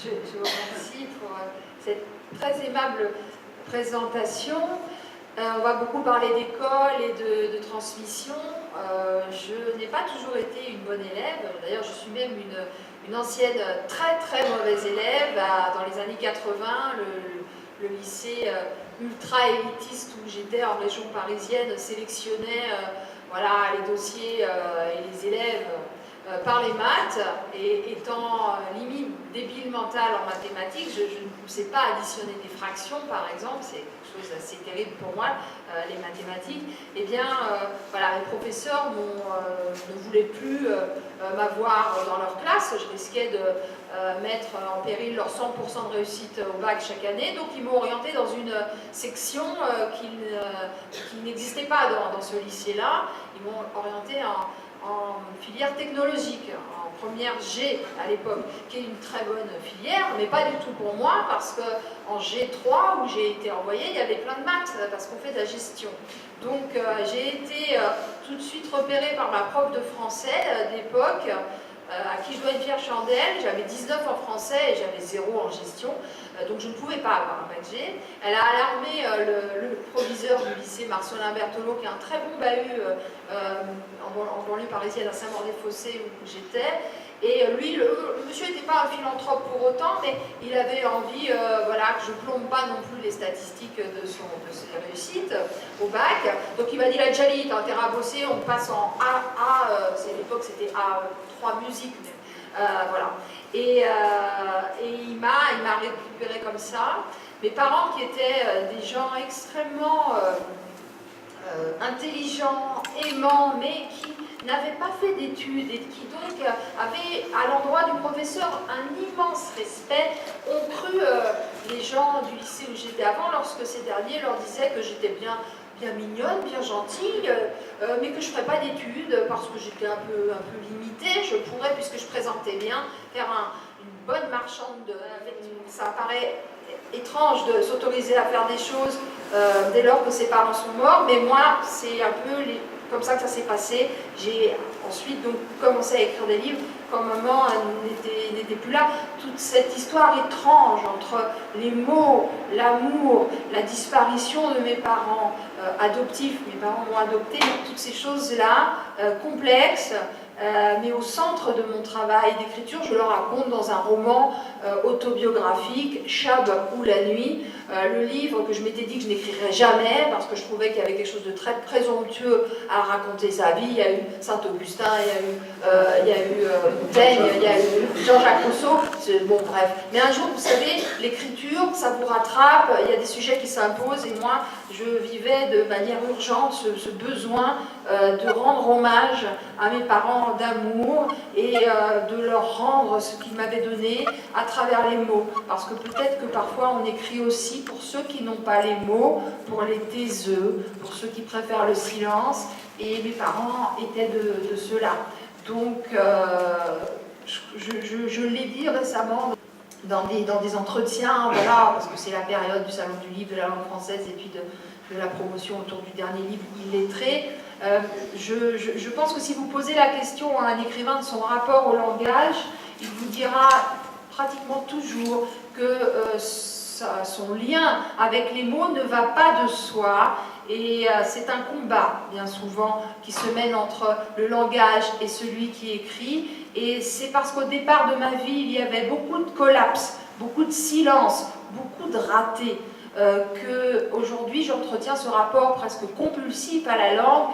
Je vous remercie pour cette très aimable présentation. On va beaucoup parler d'école et de transmission. Je n'ai pas toujours été une bonne élève. D'ailleurs, je suis même une ancienne très mauvaise élève. Dans les années 80, le lycée ultra élitiste où j'étais en région parisienne sélectionnait voilà, les dossiers et les élèves par les maths, et étant limite débile mental en mathématiques, je ne poussais pas à additionner des fractions par exemple, c'est quelque chose d'assez terrible pour moi, les mathématiques. Eh bien, voilà, les professeurs ne voulaient plus m'avoir dans leur classe, je risquais de mettre en péril leur 100% de réussite au bac chaque année, donc ils m'ont orienté dans une section qui n'existait pas dans ce lycée-là. Ils m'ont orienté en filière technologique, en première G à l'époque, qui est une très bonne filière, mais pas du tout pour moi, parce qu'en G3, où j'ai été envoyée, il y avait plein de maths, parce qu'on fait de la gestion. Donc j'ai été tout de suite repérée par ma prof de français d'époque, à qui je dois une fière chandelle. J'avais 19 en français et j'avais 0 en gestion, donc je ne pouvais pas avoir un bac G. Elle a alarmé le proviseur du lycée, Marcelin Berthelot, qui est un très bon bahut en banlieue parisienne, à Saint-Maur-des-Fossés où j'étais. Et lui, le monsieur n'était pas un philanthrope pour autant, mais il avait envie voilà, que je ne plombe pas non plus les statistiques de ses réussites au bac. Donc il m'a dit, la Djali, t'as intérêt à bosser, on passe en A, à l'époque c'était A3 musique, voilà. Et il m'a récupéré comme ça. Mes parents, qui étaient des gens extrêmement intelligents, aimants, mais qui n'avaient pas fait d'études et qui donc avaient à l'endroit du professeur un immense respect, ont cru les gens du lycée où j'étais avant lorsque ces derniers leur disaient que j'étais bien mignonne, bien gentille, mais que je ne ferais pas d'études parce que j'étais un peu limitée. Je pourrais, puisque je présentais bien, faire une bonne marchande de... Ça paraît étrange de s'autoriser à faire des choses dès lors que ses parents sont morts, mais moi, c'est un peu comme ça que ça s'est passé. J'ai ensuite donc commencé à écrire des livres quand maman n'était plus là. Toute cette histoire étrange entre les mots, l'amour, la disparition de mes parents adoptifs, mes parents m'ont adopté, toutes ces choses-là complexes, mais au centre de mon travail d'écriture, je le raconte dans un roman autobiographique, Chab ou la nuit, le livre que je m'étais dit que je n'écrirais jamais parce que je trouvais qu'il y avait quelque chose de très présomptueux à raconter sa vie. Il y a eu Saint-Augustin, il y a eu Montaigne, il y a eu Jean-Jacques Rousseau, bon bref. Mais un jour, vous savez, l'écriture, ça vous rattrape, il y a des sujets qui s'imposent, et moi, je vivais de manière urgente ce besoin de rendre hommage à mes parents d'amour et de leur rendre ce qu'ils m'avaient donné à travers les mots. Parce que peut-être que parfois on écrit aussi pour ceux qui n'ont pas les mots, pour les taiseux, pour ceux qui préfèrent le silence, et mes parents étaient de ceux-là. Donc je l'ai dit récemment dans des entretiens, voilà, parce que c'est la période du Salon du Livre, de la langue française et puis de la promotion autour du dernier livre illettré. Je pense que si vous posez la question à un écrivain de son rapport au langage, il vous dira pratiquement toujours que son lien avec les mots ne va pas de soi, et c'est un combat bien souvent qui se mène entre le langage et celui qui écrit, et c'est parce qu'au départ de ma vie il y avait beaucoup de collapse, beaucoup de silence, beaucoup de ratés, qu'aujourd'hui j'entretiens ce rapport presque compulsif à la langue.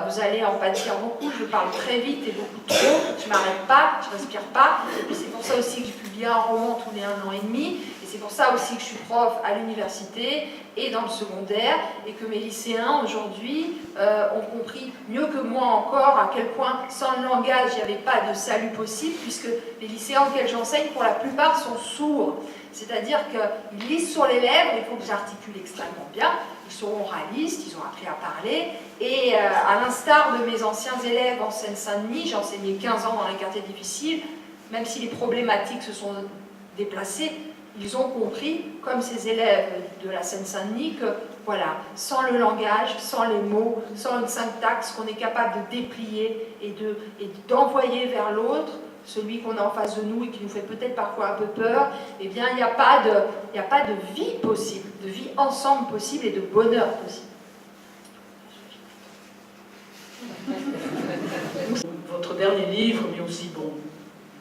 Vous allez en pâtir beaucoup, je parle très vite et beaucoup trop, je ne m'arrête pas, je ne respire pas, et puis c'est pour ça aussi que je publie un roman tous les 1 an et demi, et c'est pour ça aussi que je suis prof à l'université et dans le secondaire, et que mes lycéens aujourd'hui ont compris mieux que moi encore à quel point sans le langage il n'y avait pas de salut possible, puisque les lycéens auxquels j'enseigne pour la plupart sont sourds. C'est-à-dire qu'ils lisent sur les lèvres, il faut que j'articule extrêmement bien, ils sont oralistes, ils ont appris à parler, et à l'instar de mes anciens élèves en Seine-Saint-Denis, j'ai enseigné 15 ans dans les quartiers difficiles, même si les problématiques se sont déplacées, ils ont compris, comme ces élèves de la Seine-Saint-Denis, que voilà, sans le langage, sans les mots, sans une syntaxe qu'on est capable de déplier et d'envoyer vers l'autre, celui qu'on a en face de nous et qui nous fait peut-être parfois un peu peur, eh bien, il n'y a pas de vie possible, de vie ensemble possible et de bonheur possible. Votre dernier livre, mais aussi bon,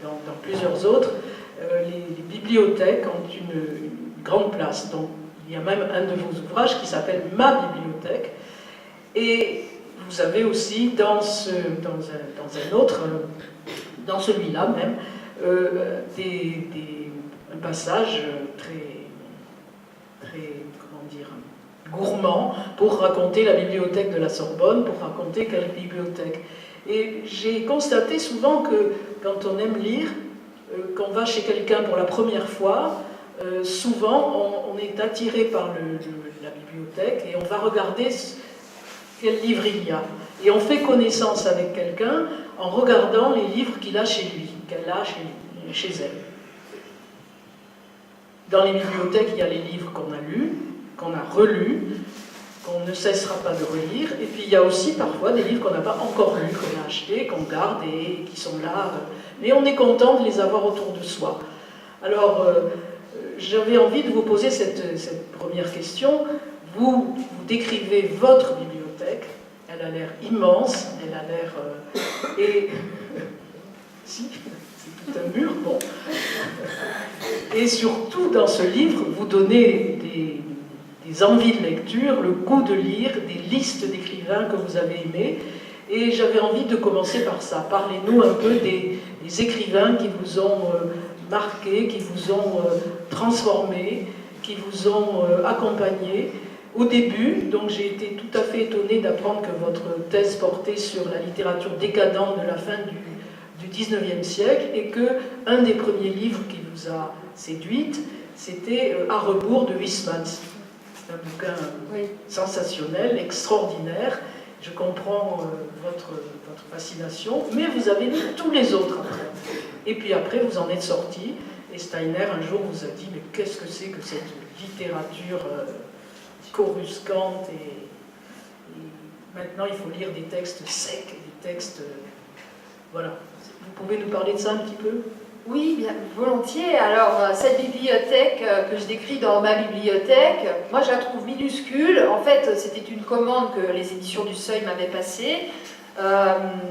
dans plusieurs autres, les bibliothèques ont une grande place. Donc, il y a même un de vos ouvrages qui s'appelle « Ma bibliothèque ». Et vous avez aussi dans un autre, dans celui-là même, un passage très, comment dire, gourmand pour raconter la bibliothèque de la Sorbonne, pour raconter quelle bibliothèque. Et j'ai constaté souvent que quand on aime lire, qu'on va chez quelqu'un pour la première fois, souvent on est attiré par la bibliothèque et on va regarder quel livre il y a. Et on fait connaissance avec quelqu'un en regardant les livres qu'il a chez lui, qu'elle a chez elle. Dans les bibliothèques, il y a les livres qu'on a lus, qu'on a relus, qu'on ne cessera pas de relire, et puis il y a aussi parfois des livres qu'on n'a pas encore lus, qu'on a achetés, qu'on garde et qui sont là, mais on est content de les avoir autour de soi. Alors, j'avais envie de vous poser cette première question. Vous décrivez votre bibliothèque, elle a l'air immense, elle a l'air... et... si, c'est tout un mur, bon. Et surtout, dans ce livre, vous donnez des envies de lecture, le goût de lire, des listes d'écrivains que vous avez aimés. Et j'avais envie de commencer par ça. Parlez-nous un peu des écrivains qui vous ont marqué, qui vous ont transformé, qui vous ont accompagné. Au début, donc j'ai été tout à fait étonnée d'apprendre que votre thèse portait sur la littérature décadente de la fin du 19e siècle et qu'un des premiers livres qui vous a séduite, c'était À rebours de Huysmans. C'est un bouquin sensationnel, extraordinaire. Je comprends votre fascination, mais vous avez lu tous les autres après. Et puis après, vous en êtes sorti, et Steiner un jour vous a dit « Mais qu'est-ce que c'est que cette littérature coruscante et maintenant il faut lire des textes secs, des textes... Voilà. Vous pouvez nous parler de ça un petit peu ? Oui, bien volontiers. Alors, cette bibliothèque que je décris dans ma bibliothèque, moi je la trouve minuscule. En fait, c'était une commande que les éditions du Seuil m'avaient passée.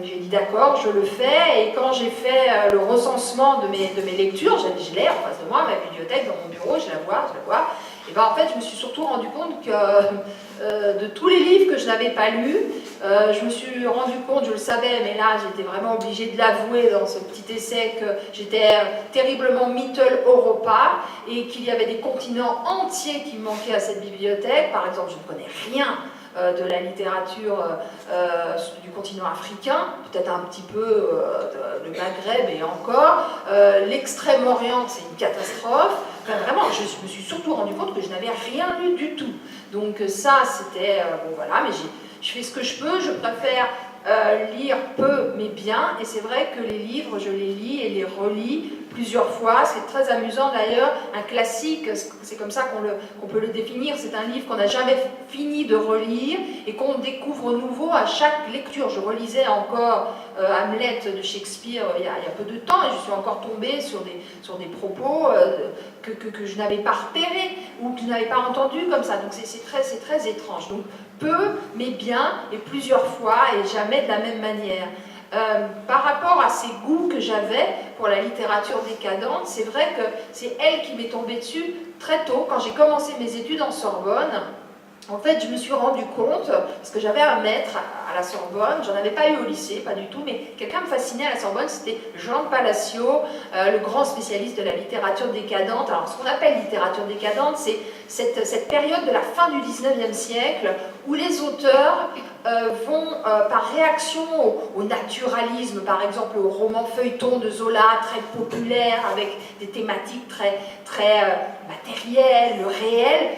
J'ai dit d'accord, je le fais. Et quand j'ai fait le recensement de mes lectures, je l'ai en face de moi, ma bibliothèque, dans mon bureau, je la vois. Et ben en fait, je me suis surtout rendu compte que de tous les livres que je n'avais pas lus, je me suis rendu compte, je le savais, mais là j'étais vraiment obligée de l'avouer dans ce petit essai que j'étais terriblement Mittel-Europa et qu'il y avait des continents entiers qui me manquaient à cette bibliothèque. Par exemple, je ne connais rien de la littérature du continent africain, peut-être un petit peu le Maghreb et encore. L'Extrême-Orient, c'est une catastrophe. Enfin, vraiment, je me suis surtout rendu compte que je n'avais rien lu du tout. Donc ça, c'était... bon voilà, mais je fais ce que je peux, je préfère lire peu mais bien, et c'est vrai que les livres, je les lis et les relis plusieurs fois. C'est très amusant d'ailleurs, un classique, c'est comme ça qu'on peut le définir, c'est un livre qu'on n'a jamais fini de relire et qu'on découvre nouveau à chaque lecture. Je relisais encore Hamlet de Shakespeare il y a peu de temps et je suis encore tombée sur des propos que je n'avais pas repérés ou que je n'avais pas entendus comme ça. Donc c'est très étrange. Donc peu mais bien et plusieurs fois et jamais de la même manière. Par rapport à ces goûts que j'avais pour la littérature décadente, c'est vrai que c'est elle qui m'est tombée dessus très tôt, quand j'ai commencé mes études en Sorbonne. En fait, je me suis rendu compte, parce que j'avais un maître à la Sorbonne, j'en avais pas eu au lycée, pas du tout, mais quelqu'un me fascinait à la Sorbonne, c'était Jean de Palacio, le grand spécialiste de la littérature décadente. Alors, ce qu'on appelle littérature décadente, c'est cette période de la fin du 19e siècle, où les auteurs vont, par réaction au naturalisme, par exemple au roman feuilleton de Zola, très populaire, avec des thématiques très matérielles, le réel,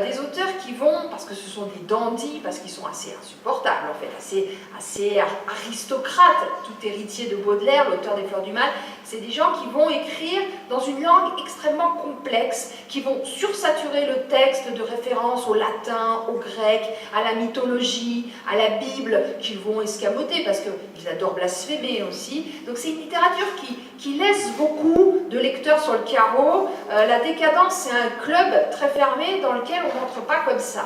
des auteurs qui vont, parce que ce sont des dandys, parce qu'ils sont assez insupportables en fait, assez aristocrates, tout héritier de Baudelaire, l'auteur des Fleurs du Mal, c'est des gens qui vont écrire dans dans une langue extrêmement complexe, qui vont sursaturer le texte de référence au latin, au grec, à la mythologie, à la Bible, qu'ils vont escamoter parce qu'ils adorent blasphémer aussi. Donc c'est une littérature qui laisse beaucoup de lecteurs sur le carreau. La décadence, c'est un club très fermé dans lequel on n'entre pas comme ça.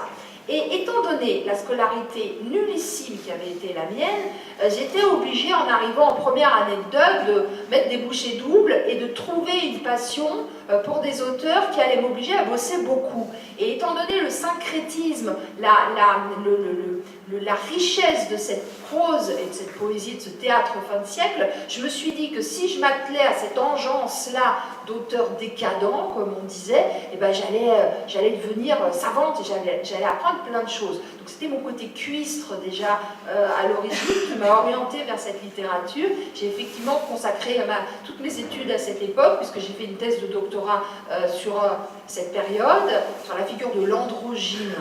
Et étant donné la scolarité nullissime qui avait été la mienne, j'étais obligée, en arrivant en première année de DUG, de mettre des bouchées doubles et de trouver une passion pour des auteurs qui allaient m'obliger à bosser beaucoup. Et étant donné le syncrétisme, la richesse de cette prose et de cette poésie, de ce théâtre fin de siècle, je me suis dit que si je m'attelais à cette engeance-là d'auteur décadent, comme on disait, eh ben j'allais devenir savante et j'allais apprendre plein de choses. Donc c'était mon côté cuistre déjà à l'origine qui m'a orientée vers cette littérature. J'ai effectivement consacré toutes mes études à cette époque, puisque j'ai fait une thèse de doctorat sur cette période, sur la figure de l'androgyne.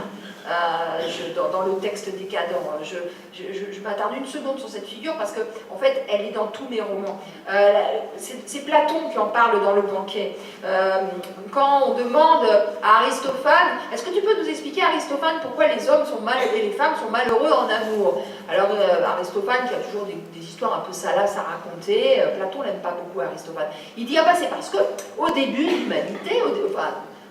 Dans le texte décadent. Je m'attarde une seconde sur cette figure parce que, en fait, elle est dans tous mes romans. C'est Platon qui en parle dans Le Banquet. Quand on demande à Aristophane, est-ce que tu peux nous expliquer, Aristophane, pourquoi les hommes sont et les femmes sont malheureux en amour? Alors, Aristophane, qui a toujours des histoires un peu salaces à raconter, Platon n'aime pas beaucoup Aristophane. Il dit, ah bah c'est parce que, au début de l'humanité,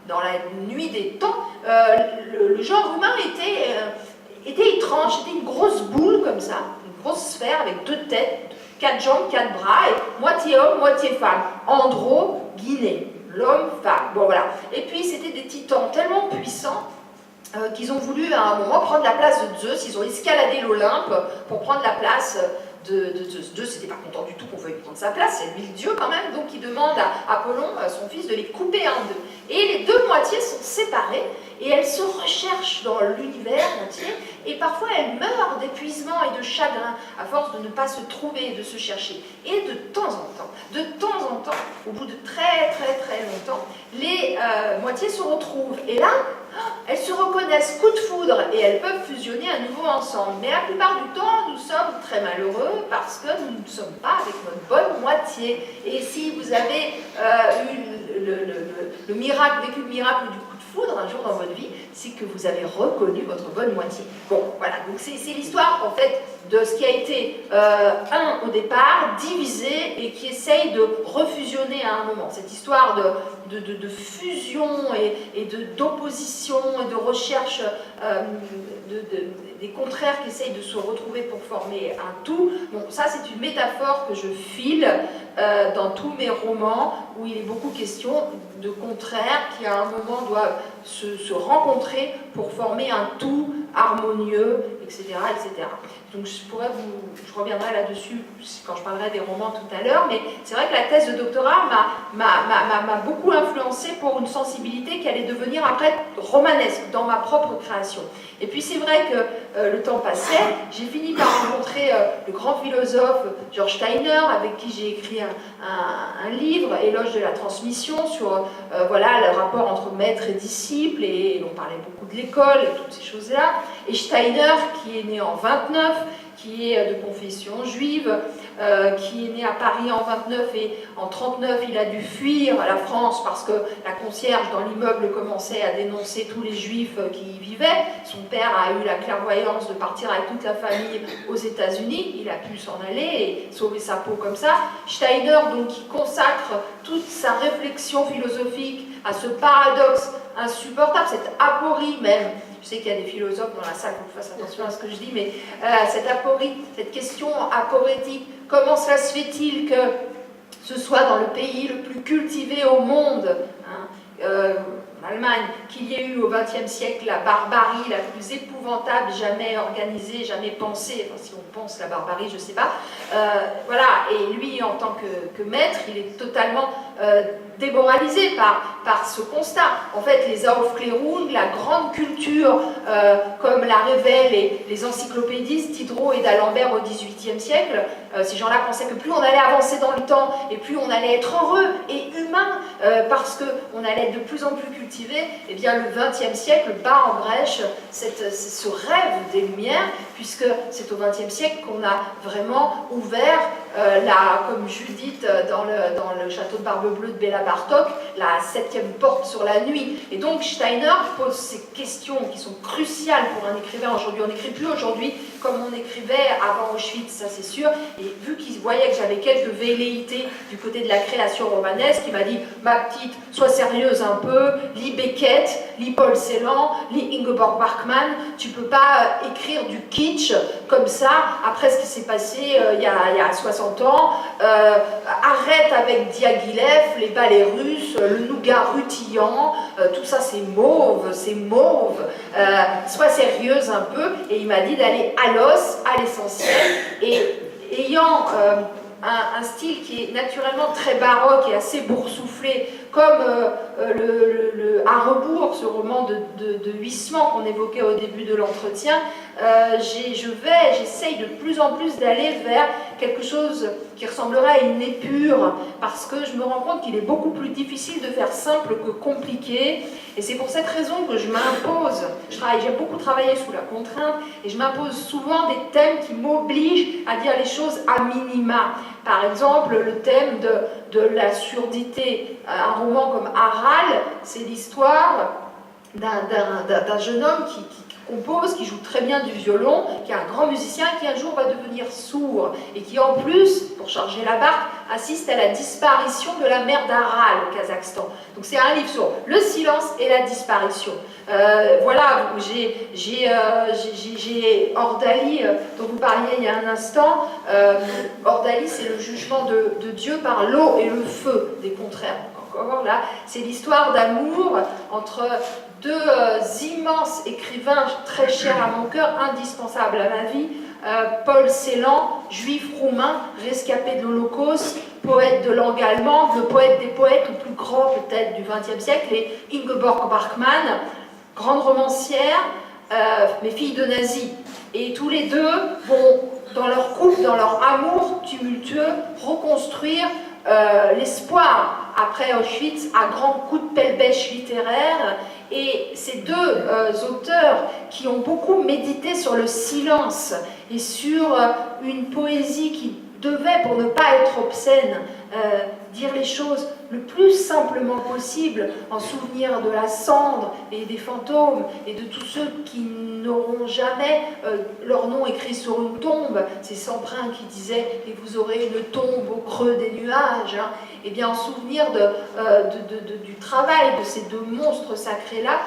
dans la nuit des temps, le genre humain était étrange, c'était une grosse boule comme ça, une grosse sphère avec 2 têtes, 4 jambes, 4 bras, et moitié homme, moitié femme. Androgyné, l'homme-femme. Bon voilà. Et puis c'était des titans tellement puissants qu'ils ont voulu à un moment prendre la place de Zeus, ils ont escaladé l'Olympe pour prendre la place de Zeus. Zeus n'était pas content du tout qu'on veuille prendre sa place, c'est lui le dieu quand même, donc il demande à Apollon, son fils, de les couper en 2. Et les 2 moitiés sont séparées, et elles se recherchent dans l'univers entier, et parfois elles meurent d'épuisement et de chagrin, à force de ne pas se trouver et de se chercher. Et de temps en temps, au bout de très longtemps, les moitiés se retrouvent, et là, elles se reconnaissent coup de foudre et elles peuvent fusionner à nouveau ensemble. Mais la plupart du temps, nous sommes très malheureux parce que nous ne sommes pas avec notre bonne moitié. Et si vous avez eu le miracle, vécu le miracle du coup de foudre un jour dans votre vie, c'est que vous avez reconnu votre bonne moitié. Bon, voilà, donc c'est l'histoire en fait de ce qui a été un au départ, divisé et qui essaye de refusionner à un moment. Cette histoire de fusion et d'opposition et de recherche des contraires qui essayent de se retrouver pour former un tout. Bon, ça c'est une métaphore que je file dans tous mes romans où il est beaucoup question de contraires qui à un moment doivent se rencontrer pour former un tout harmonieux, etc. etc. Donc je reviendrai là-dessus quand je parlerai des romans tout à l'heure, mais c'est vrai que la thèse de doctorat m'a beaucoup influencée pour une sensibilité qui allait devenir après romanesque dans ma propre création. Et puis c'est vrai que le temps passait, j'ai fini par rencontrer le grand philosophe George Steiner, avec qui j'ai écrit un livre, Éloge de la transmission, sur voilà, le rapport entre maître et disciple, et on parlait beaucoup de l'école et toutes ces choses-là. Et Steiner, qui est né en 29, qui est de confession juive, qui est né à Paris en 29 et en 39 il a dû fuir la France parce que la concierge dans l'immeuble commençait à dénoncer tous les juifs qui y vivaient. Son père a eu la clairvoyance de partir avec toute la famille aux États-Unis, il a pu s'en aller et sauver sa peau comme ça. Steiner, donc, qui consacre toute sa réflexion philosophique à ce paradoxe insupportable, cette aporie même. Je sais qu'il y a des philosophes dans la salle, donc je fasse attention à ce que je dis, mais cette aporie, cette question aporétique, comment cela se fait-il que ce soit dans le pays le plus cultivé au monde, hein, Allemagne, qu'il y ait eu au XXe siècle la barbarie la plus épouvantable jamais organisée, jamais pensée, enfin si on pense la barbarie, je ne sais pas, voilà, et lui en tant que maître, il est totalement démoralisé par ce constat. En fait, les Aufklärung, la grande culture, comme la révèlent les encyclopédistes Diderot et d'Alembert au XVIIIe siècle, ces gens-là pensaient que plus on allait avancer dans le temps et plus on allait être heureux et humain, parce qu'on allait être de plus en plus cultivé, eh bien le XXe siècle bat en brèche ce rêve des Lumières, puisque c'est au XXe siècle qu'on a vraiment ouvert, comme Judith dans le château de Barbe-Bleue de Béla Bartók, la 7e porte sur la nuit. Et donc Steiner pose ces questions qui sont cruciales pour un écrivain aujourd'hui. On n'écrit plus aujourd'hui comme on écrivait avant Auschwitz, ça c'est sûr. Et vu qu'il voyait que j'avais quelques velléités du côté de la création romanesque, il m'a dit « Ma petite, sois sérieuse un peu, lis Beckett, lis Paul Celan, lis Ingeborg Bachmann, tu peux pas écrire du kitsch comme ça, après ce qui s'est passé il y a 60 ans, arrête avec Diaghilev, les ballets russes, le nougat rutillant, tout ça c'est mauve, sois sérieuse un peu. » Et il m'a dit d'aller à l'os, à l'essentiel, et ayant un style qui est naturellement très baroque et assez boursouflé, comme à rebours, ce roman de Huysmans qu'on évoquait au début de l'entretien, j'essaye de plus en plus d'aller vers quelque chose qui ressemblerait à une épure, parce que je me rends compte qu'il est beaucoup plus difficile de faire simple que compliqué, et c'est pour cette raison que je m'impose, j'ai beaucoup travaillé sous la contrainte, et je m'impose souvent des thèmes qui m'obligent à dire les choses à minima. Par exemple, le thème de la surdité. Un roman comme Aral, c'est l'histoire d'un jeune homme qui compose, qui joue très bien du violon, qui est un grand musicien, qui un jour va devenir sourd, et qui en plus, pour charger la barque, assiste à la disparition de la mer d'Aral au Kazakhstan. Donc c'est un livre sur le silence et la disparition. Voilà, j'ai Ordali, dont vous parliez il y a un instant. Ordali, c'est le jugement de Dieu par l'eau et le feu, des contraires. Encore là, c'est l'histoire d'amour entre deux immenses écrivains très chers à mon cœur, indispensables à ma vie. Paul Celan, juif roumain, rescapé de l'Holocauste, poète de langue allemande, le poète des poètes, le plus grand peut-être du XXe siècle, et Ingeborg Bachmann, grande romancière, mais fille de nazis. Et tous les deux vont, dans leur couple, dans leur amour tumultueux, reconstruire l'espoir après Auschwitz à grands coups de pelle-bêche littéraire. Et ces deux auteurs qui ont beaucoup médité sur le silence et sur une poésie qui devait, pour ne pas être obscène, dire les choses le plus simplement possible, en souvenir de la cendre et des fantômes et de tous ceux qui n'auront jamais leur nom écrit sur une tombe. C'est Semprin qui disait « et vous aurez une tombe au creux des nuages hein. ». Et bien en souvenir du travail de ces deux monstres sacrés-là,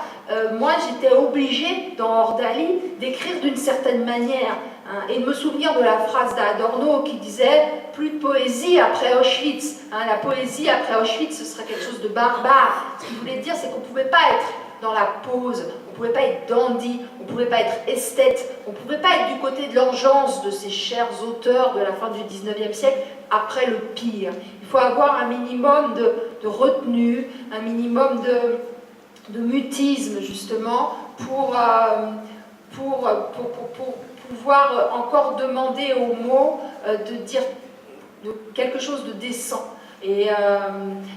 moi j'étais obligée dans Ordali d'écrire d'une certaine manière hein, et de me souvenir de la phrase d'Adorno qui disait « plus de poésie après Auschwitz hein, ». La poésie après Auschwitz ce serait quelque chose de barbare. Ce qu'il voulait dire c'est qu'on ne pouvait pas être dans la pose, on ne pouvait pas être dandy, on ne pouvait pas être esthète, on ne pouvait pas être du côté de l'engeance de ces chers auteurs de la fin du XIXe siècle après le pire. Il faut avoir un minimum de retenue, un minimum de mutisme justement pour pouvoir encore demander aux mots de dire quelque chose de décent. Et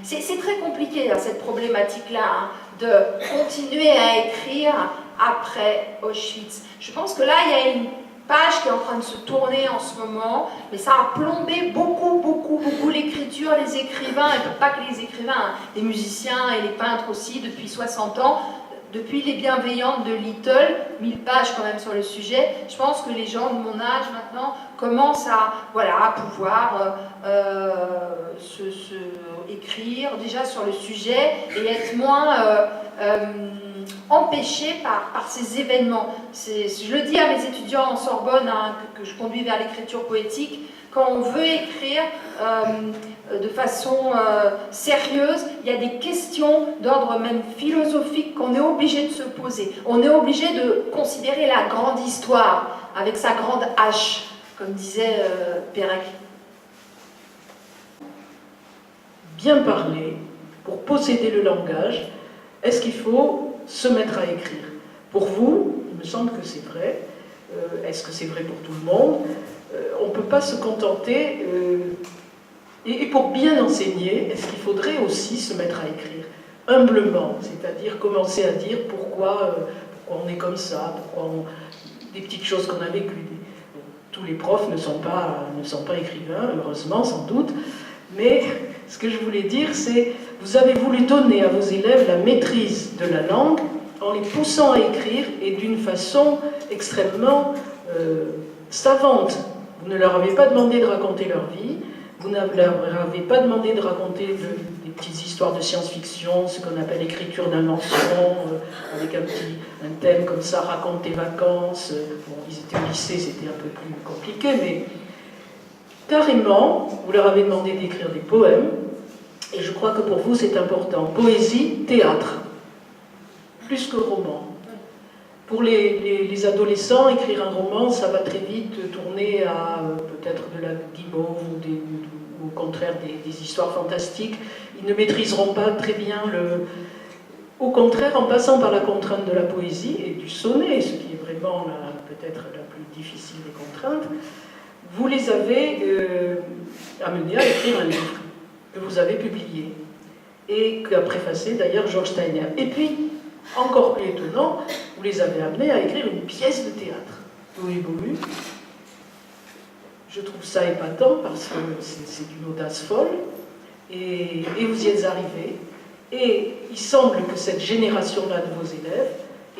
c'est très compliqué hein, cette problématique-là, hein, de continuer à écrire après Auschwitz. Je pense que là, il y a une page qui est en train de se tourner en ce moment, mais ça a plombé beaucoup l'écriture, les écrivains, et pas que les écrivains, hein, les musiciens et les peintres aussi, depuis 60 ans, depuis Les Bienveillantes de Little, 1000 pages quand même sur le sujet. Je pense que les gens de mon âge maintenant commencent à pouvoir écrire déjà sur le sujet et être moins empêchés par ces événements. Je le dis à mes étudiants en Sorbonne hein, que je conduis vers l'écriture poétique, quand on veut écrire de façon sérieuse, il y a des questions d'ordre même philosophique qu'on est obligé de se poser. On est obligé de considérer la grande histoire avec sa grande H, comme disait Pérec. Bien parler, pour posséder le langage, est-ce qu'il faut se mettre à écrire? Pour vous, il me semble que c'est vrai. Est-ce que c'est vrai pour tout le monde? On ne peut pas se contenter, Et pour bien enseigner, est-ce qu'il faudrait aussi se mettre à écrire humblement, c'est-à-dire commencer à dire pourquoi on est comme ça, des petites choses qu'on a vécues. Tous les profs ne sont pas écrivains, heureusement sans doute, mais ce que je voulais dire, c'est vous avez voulu donner à vos élèves la maîtrise de la langue en les poussant à écrire et d'une façon extrêmement savante. Vous ne leur avez pas demandé de raconter leur vie, vous ne leur avez pas demandé de raconter des petites histoires de science-fiction, ce qu'on appelle écriture d'invention, avec un thème comme ça, raconte tes vacances. Bon, ils étaient au lycée, c'était un peu plus compliqué, mais carrément, vous leur avez demandé d'écrire des poèmes, et je crois que pour vous c'est important. Poésie, théâtre, plus que roman. Pour les adolescents, écrire un roman, ça va très vite tourner à peut-être de la guimauve ou au contraire des histoires fantastiques. Ils ne maîtriseront pas très bien Au contraire, en passant par la contrainte de la poésie et du sonnet, ce qui est vraiment peut-être la plus difficile des contraintes, vous les avez amenés à écrire un livre que vous avez publié et qu'a préfacé d'ailleurs Georges Steiner. Et puis, encore plus étonnant, vous les avez amenés à écrire une pièce de théâtre. Bohu. Je trouve ça épatant parce que c'est d'une audace folle et vous y êtes arrivés. Et il semble que cette génération-là de vos élèves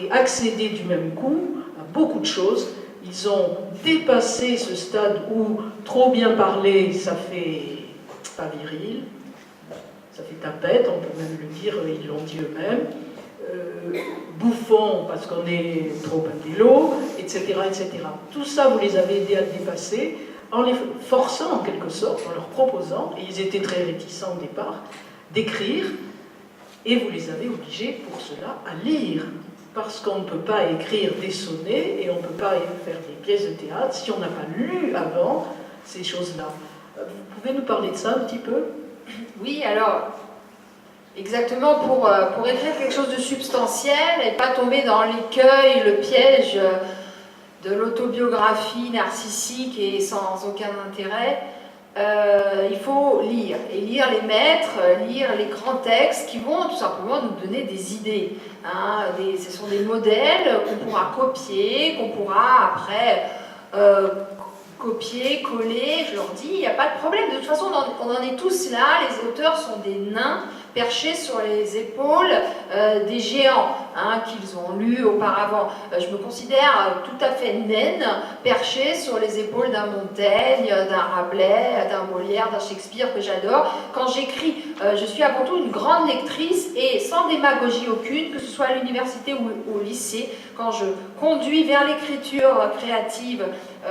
ait accédé du même coup à beaucoup de choses. Ils ont dépassé ce stade où trop bien parler, ça fait pas viril, ça fait tapette, on peut même le dire, ils l'ont dit eux-mêmes. Bouffon parce qu'on est trop intello, etc., etc. Tout ça, vous les avez aidés à le dépasser en les forçant en quelque sorte, en leur proposant, et ils étaient très réticents au départ, d'écrire, et vous les avez obligés pour cela à lire. Parce qu'on ne peut pas écrire des sonnets et on ne peut pas faire des pièces de théâtre si on n'a pas lu avant ces choses-là. Vous pouvez nous parler de ça un petit peu ? Oui, alors, exactement, pour écrire quelque chose de substantiel et pas tomber dans l'écueil, le piège de l'autobiographie narcissique et sans aucun intérêt, il faut lire, et lire les maîtres, lire les grands textes qui vont tout simplement nous donner des idées. Hein, ce sont des modèles qu'on pourra copier, qu'on pourra après copier, coller, je leur dis, il n'y a pas de problème. De toute façon, on en est tous là, les auteurs sont des nains perchés sur les épaules des géants hein, qu'ils ont lus auparavant. Je me considère tout à fait naine, perchée sur les épaules d'un Montaigne, d'un Rabelais, d'un Molière, d'un Shakespeare que j'adore. Quand j'écris, je suis avant tout une grande lectrice et sans démagogie aucune, que ce soit à l'université ou au lycée. Quand je conduis vers l'écriture créative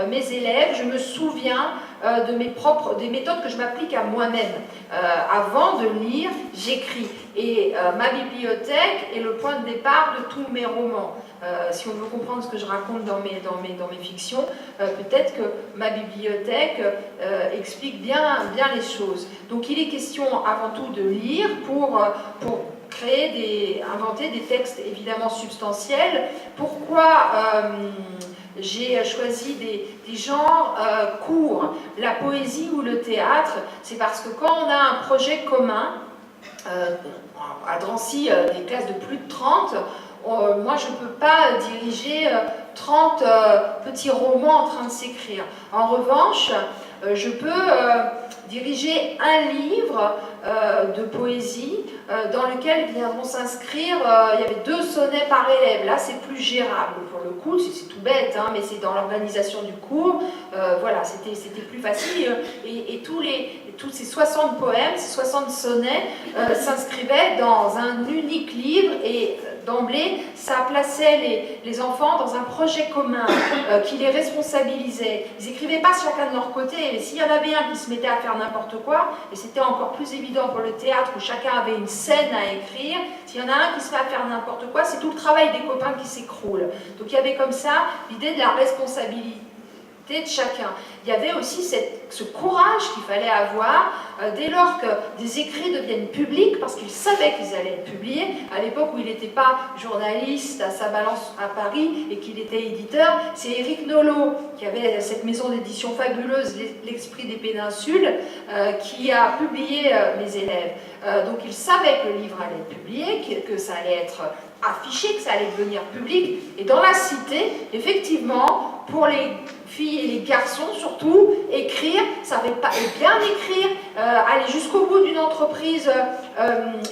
mes élèves, je me souviens des méthodes que je m'applique à moi-même. Avant de lire, j'écris. Et ma bibliothèque est le point de départ de tous mes romans. Si on veut comprendre ce que je raconte dans mes fictions, peut-être que ma bibliothèque explique bien les choses. Donc il est question avant tout de lire pour inventer des textes évidemment substantiels. Pourquoi j'ai choisi des genres courts, la poésie ou le théâtre? C'est parce que quand on a un projet commun, à Drancy, des classes de plus de 30, moi je ne peux pas diriger 30 petits romans en train de s'écrire. En revanche, je peux diriger un livre de poésie dans lequel viendront s'inscrire, il y avait 2 sonnets par élève. Là c'est plus gérable pour le coup, c'est tout bête, hein, mais c'est dans l'organisation du cours, voilà, c'était plus facile, et tous ces 60 poèmes, ces 60 sonnets s'inscrivaient dans un unique livre, et d'emblée ça plaçait les enfants dans un projet commun qui les responsabilisait. Ils n'écrivaient pas chacun de leur côté, et s'il y en avait un qui se mettait à faire n'importe quoi, et c'était encore plus évident pour le théâtre où chacun avait une scène à écrire, s'il y en a un qui se met à faire n'importe quoi, c'est tout le travail des copains qui s'écroule. Donc il y avait comme ça l'idée de la responsabilité de chacun. Il y avait aussi ce courage qu'il fallait avoir dès lors que des écrits deviennent publics, parce qu'il savait qu'ils allaient être publiés. À l'époque où il n'était pas journaliste à sa balance à Paris et qu'il était éditeur, c'est Éric Nolot, qui avait cette maison d'édition fabuleuse, L'Esprit des Péninsules, qui a publié Mes élèves. Donc il savait que le livre allait être publié, que ça allait être affiché, que ça allait devenir public. Et dans la cité, effectivement, pour les filles et les garçons surtout, écrire, et bien écrire, aller jusqu'au bout d'une entreprise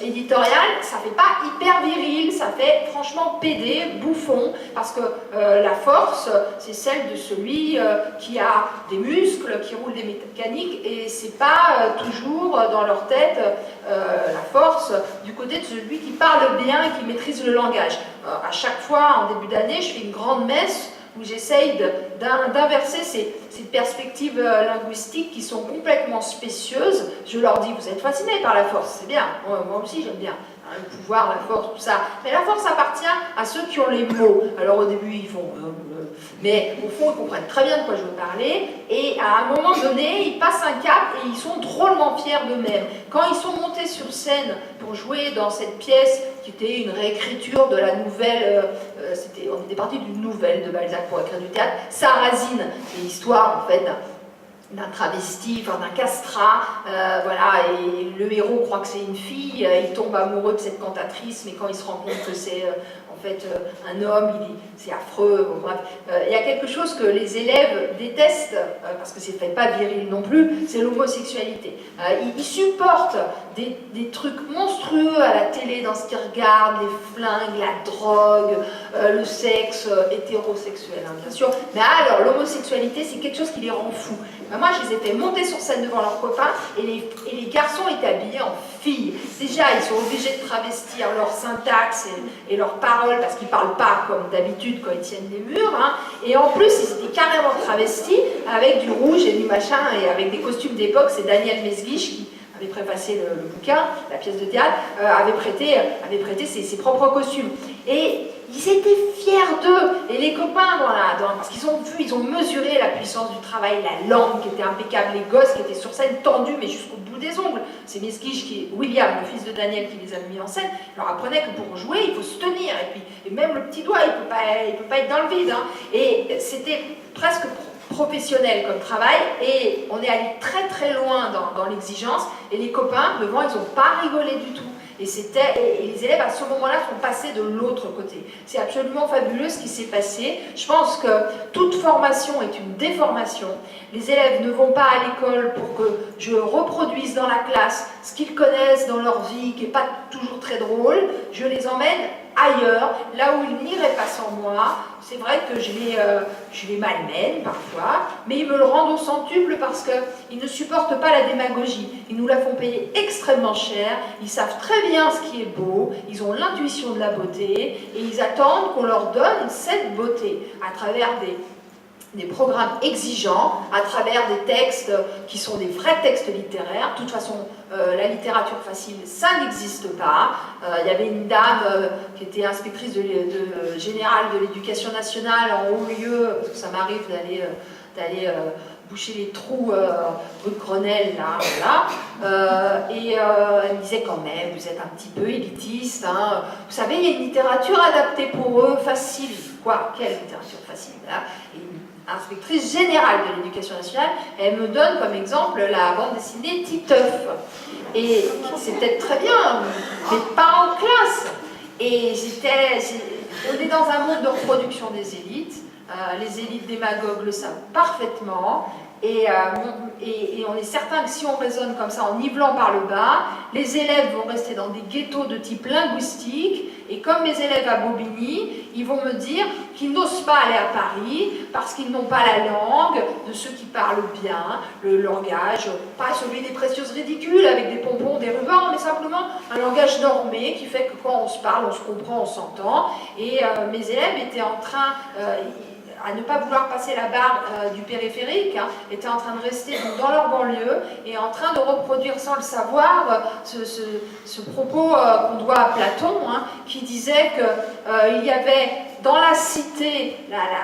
éditoriale, ça fait pas hyper viril, ça fait franchement pédé, bouffon, parce que la force, c'est celle de celui qui a des muscles, qui roule des mécaniques, et c'est pas toujours dans leur tête la force du côté de celui qui parle bien et qui maîtrise le langage. À chaque fois, en début d'année, je fais une grande messe où j'essaye d'inverser ces perspectives linguistiques qui sont complètement spécieuses. Je leur dis, vous êtes fascinés par la force, c'est bien, moi aussi j'aime bien, hein, le pouvoir, la force, tout ça. Mais la force appartient à ceux qui ont les mots. Alors au début ils font... mais au fond ils comprennent très bien de quoi je veux parler, et à un moment donné, ils passent un cap et ils sont drôlement fiers d'eux-mêmes. Quand ils sont montés sur scène pour jouer dans cette pièce qui était une réécriture de la nouvelle, on était parti d'une nouvelle de Balzac pour écrire du théâtre, Sarrasine, c'est l'histoire en fait d'un travesti, enfin d'un castrat, voilà, et le héros croit que c'est une fille, il tombe amoureux de cette cantatrice, mais quand il se rend compte que c'est en fait un homme, c'est affreux, bon, bref. Il y a quelque chose que les élèves détestent, parce que c'est pas viril non plus, c'est l'homosexualité. Ils supportent des trucs monstrueux à la télé dans ce qu'ils regardent, les flingues, la drogue, le sexe hétérosexuel, hein, bien sûr, mais alors l'homosexualité c'est quelque chose qui les rend fous. Moi je les ai fait monter sur scène devant leurs copains et les garçons étaient habillés en filles. Déjà ils sont obligés de travestir leur syntaxe et leurs paroles parce qu'ils ne parlent pas comme d'habitude quand ils tiennent des murs, hein. Et en plus ils étaient carrément travestis avec du rouge et du machin et avec des costumes d'époque. C'est Daniel Mesguich qui avait préfacé le bouquin, la pièce de théâtre, avait prêté ses propres costumes. Et ils étaient fiers d'eux, et les copains, parce qu'ils ont vu, ils ont mesuré la puissance du travail, la langue qui était impeccable, les gosses qui étaient sur scène tendus, mais jusqu'au bout des ongles. C'est Mesguich, William, le fils de Daniel, qui les a mis en scène, leur apprenait que pour jouer, il faut se tenir, et même le petit doigt, il peut pas être dans le vide, hein. Et c'était presque professionnel comme travail, et on est allé très très loin dans l'exigence, et les copains, devant, ils n'ont pas rigolé du tout. Et les élèves à ce moment-là sont passés de l'autre côté. C'est absolument fabuleux ce qui s'est passé. Je pense que toute formation est une déformation. Les élèves ne vont pas à l'école pour que je reproduise dans la classe ce qu'ils connaissent dans leur vie, qui n'est pas toujours très drôle. Je les emmène ailleurs, là où ils n'iraient pas sans moi. C'est vrai que je les malmène parfois, mais ils me le rendent au centuple parce qu'ils ne supportent pas la démagogie. Ils nous la font payer extrêmement cher, ils savent très bien ce qui est beau, ils ont l'intuition de la beauté, et ils attendent qu'on leur donne cette beauté à travers des programmes exigeants, à travers des textes qui sont des vrais textes littéraires. De toute façon, la littérature facile, ça n'existe pas. Il y avait une dame qui était inspectrice générale de l'éducation nationale en haut lieu, parce que ça m'arrive d'aller boucher les trous rue de Grenelle, là, voilà. Et elle me disait quand même, vous êtes un petit peu élitiste, hein. Vous savez, il y a une littérature adaptée pour eux, facile. Quoi? Quelle littérature facile, là? Et inspectrice générale de l'éducation nationale, elle me donne comme exemple la bande dessinée Titeuf. Et c'est peut-être très bien, mais pas en classe. Et on est dans un monde de reproduction des élites. Les élites démagogues le savent parfaitement. Et on est certain que si on raisonne comme ça en nivelant par le bas, les élèves vont rester dans des ghettos de type linguistique, et comme mes élèves à Bobigny, ils vont me dire qu'ils n'osent pas aller à Paris parce qu'ils n'ont pas la langue de ceux qui parlent bien, le langage, pas celui des précieuses ridicules avec des pompons, des rubans, mais simplement un langage normé qui fait que quand on se parle, on se comprend, on s'entend. Et mes élèves étaient en train... à ne pas vouloir passer la barre du périphérique, hein, étaient en train de rester donc, dans leur banlieue et en train de reproduire sans le savoir ce propos qu'on doit à Platon, hein, qui disait qu'il y avait dans la cité,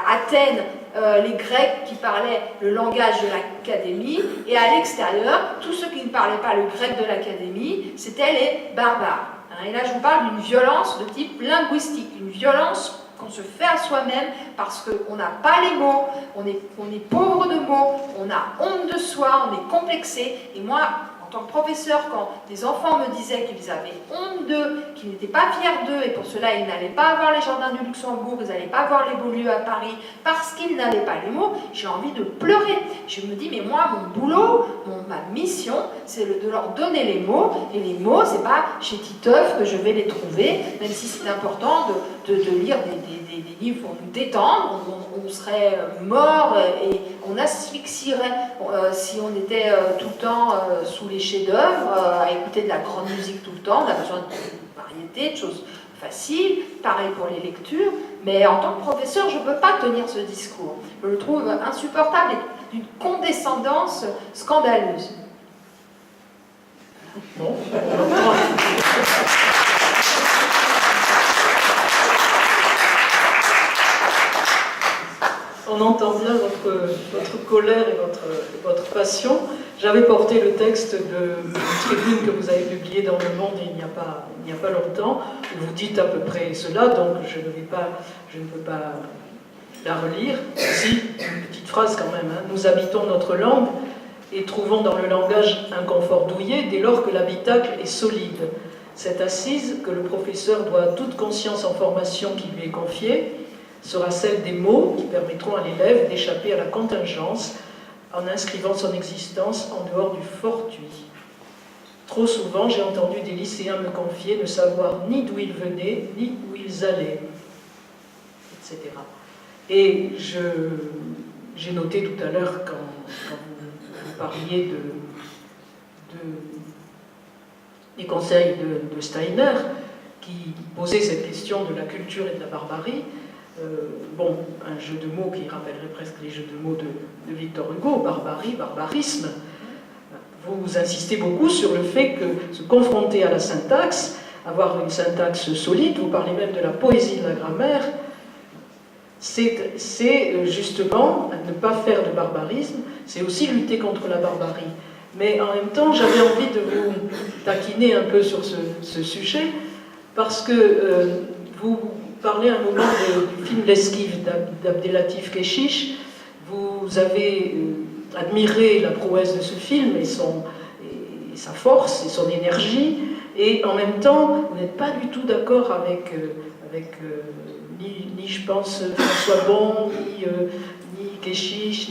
Athènes, les Grecs qui parlaient le langage de l'Académie, et à l'extérieur, tous ceux qui ne parlaient pas le grec de l'Académie, c'était les barbares. Et là, je vous parle d'une violence de type linguistique, une violence qu'on se fait à soi-même parce qu'on n'a pas les mots, on est pauvre de mots, on a honte de soi, on est complexé. Et moi, en tant que professeur, quand des enfants me disaient qu'ils avaient honte d'eux, qu'ils n'étaient pas fiers d'eux, et pour cela ils n'allaient pas voir les jardins du Luxembourg, ils n'allaient pas voir les beaux lieux à Paris, parce qu'ils n'avaient pas les mots, j'ai envie de pleurer. Je me dis, mais moi, mon boulot, ma mission, c'est de leur donner les mots, et les mots, c'est pas chez Titeuf que je vais les trouver, même si c'est important de lire des livres pour nous détendre, on serait mort et on asphyxierait si on était tout le temps sous les chefs-d'œuvre, à écouter de la grande musique tout le temps. On a besoin de variété, de choses faciles, pareil pour les lectures, mais en tant que professeur, je ne peux pas tenir ce discours. Je le trouve insupportable et d'une condescendance scandaleuse. Bon. On entend bien votre colère et votre passion. J'avais porté le texte de tribune que vous avez publié dans Le Monde il n'y a pas longtemps, où vous dites à peu près cela, donc je ne peux pas la relire. Si, une petite phrase quand même, hein. Nous habitons notre langue et trouvons dans le langage un confort douillet dès lors que l'habitacle est solide. Cette assise que le professeur doit à toute conscience en formation qui lui est confiée sera celle des mots qui permettront à l'élève d'échapper à la contingence en inscrivant son existence en dehors du fortuit. Trop souvent, j'ai entendu des lycéens me confier ne savoir ni d'où ils venaient, ni où ils allaient, etc. Et j'ai noté tout à l'heure, quand vous parliez des conseils de Steiner, qui posait cette question de la culture et de la barbarie, bon, un jeu de mots qui rappellerait presque les jeux de mots de Victor Hugo, barbarie, barbarisme. Vous insistez beaucoup sur le fait que se confronter à la syntaxe, avoir une syntaxe solide, vous parlez même de la poésie de la grammaire, c'est justement ne pas faire de barbarisme, c'est aussi lutter contre la barbarie. Mais en même temps, j'avais envie de vous taquiner un peu sur ce sujet, parce que vous parlez un moment du film L'Esquive d'Abdelatif Kechiche. Vous avez admiré la prouesse de ce film et sa force et son énergie, et en même temps, vous n'êtes pas du tout d'accord avec ni je pense François Bon, ni Kechiche,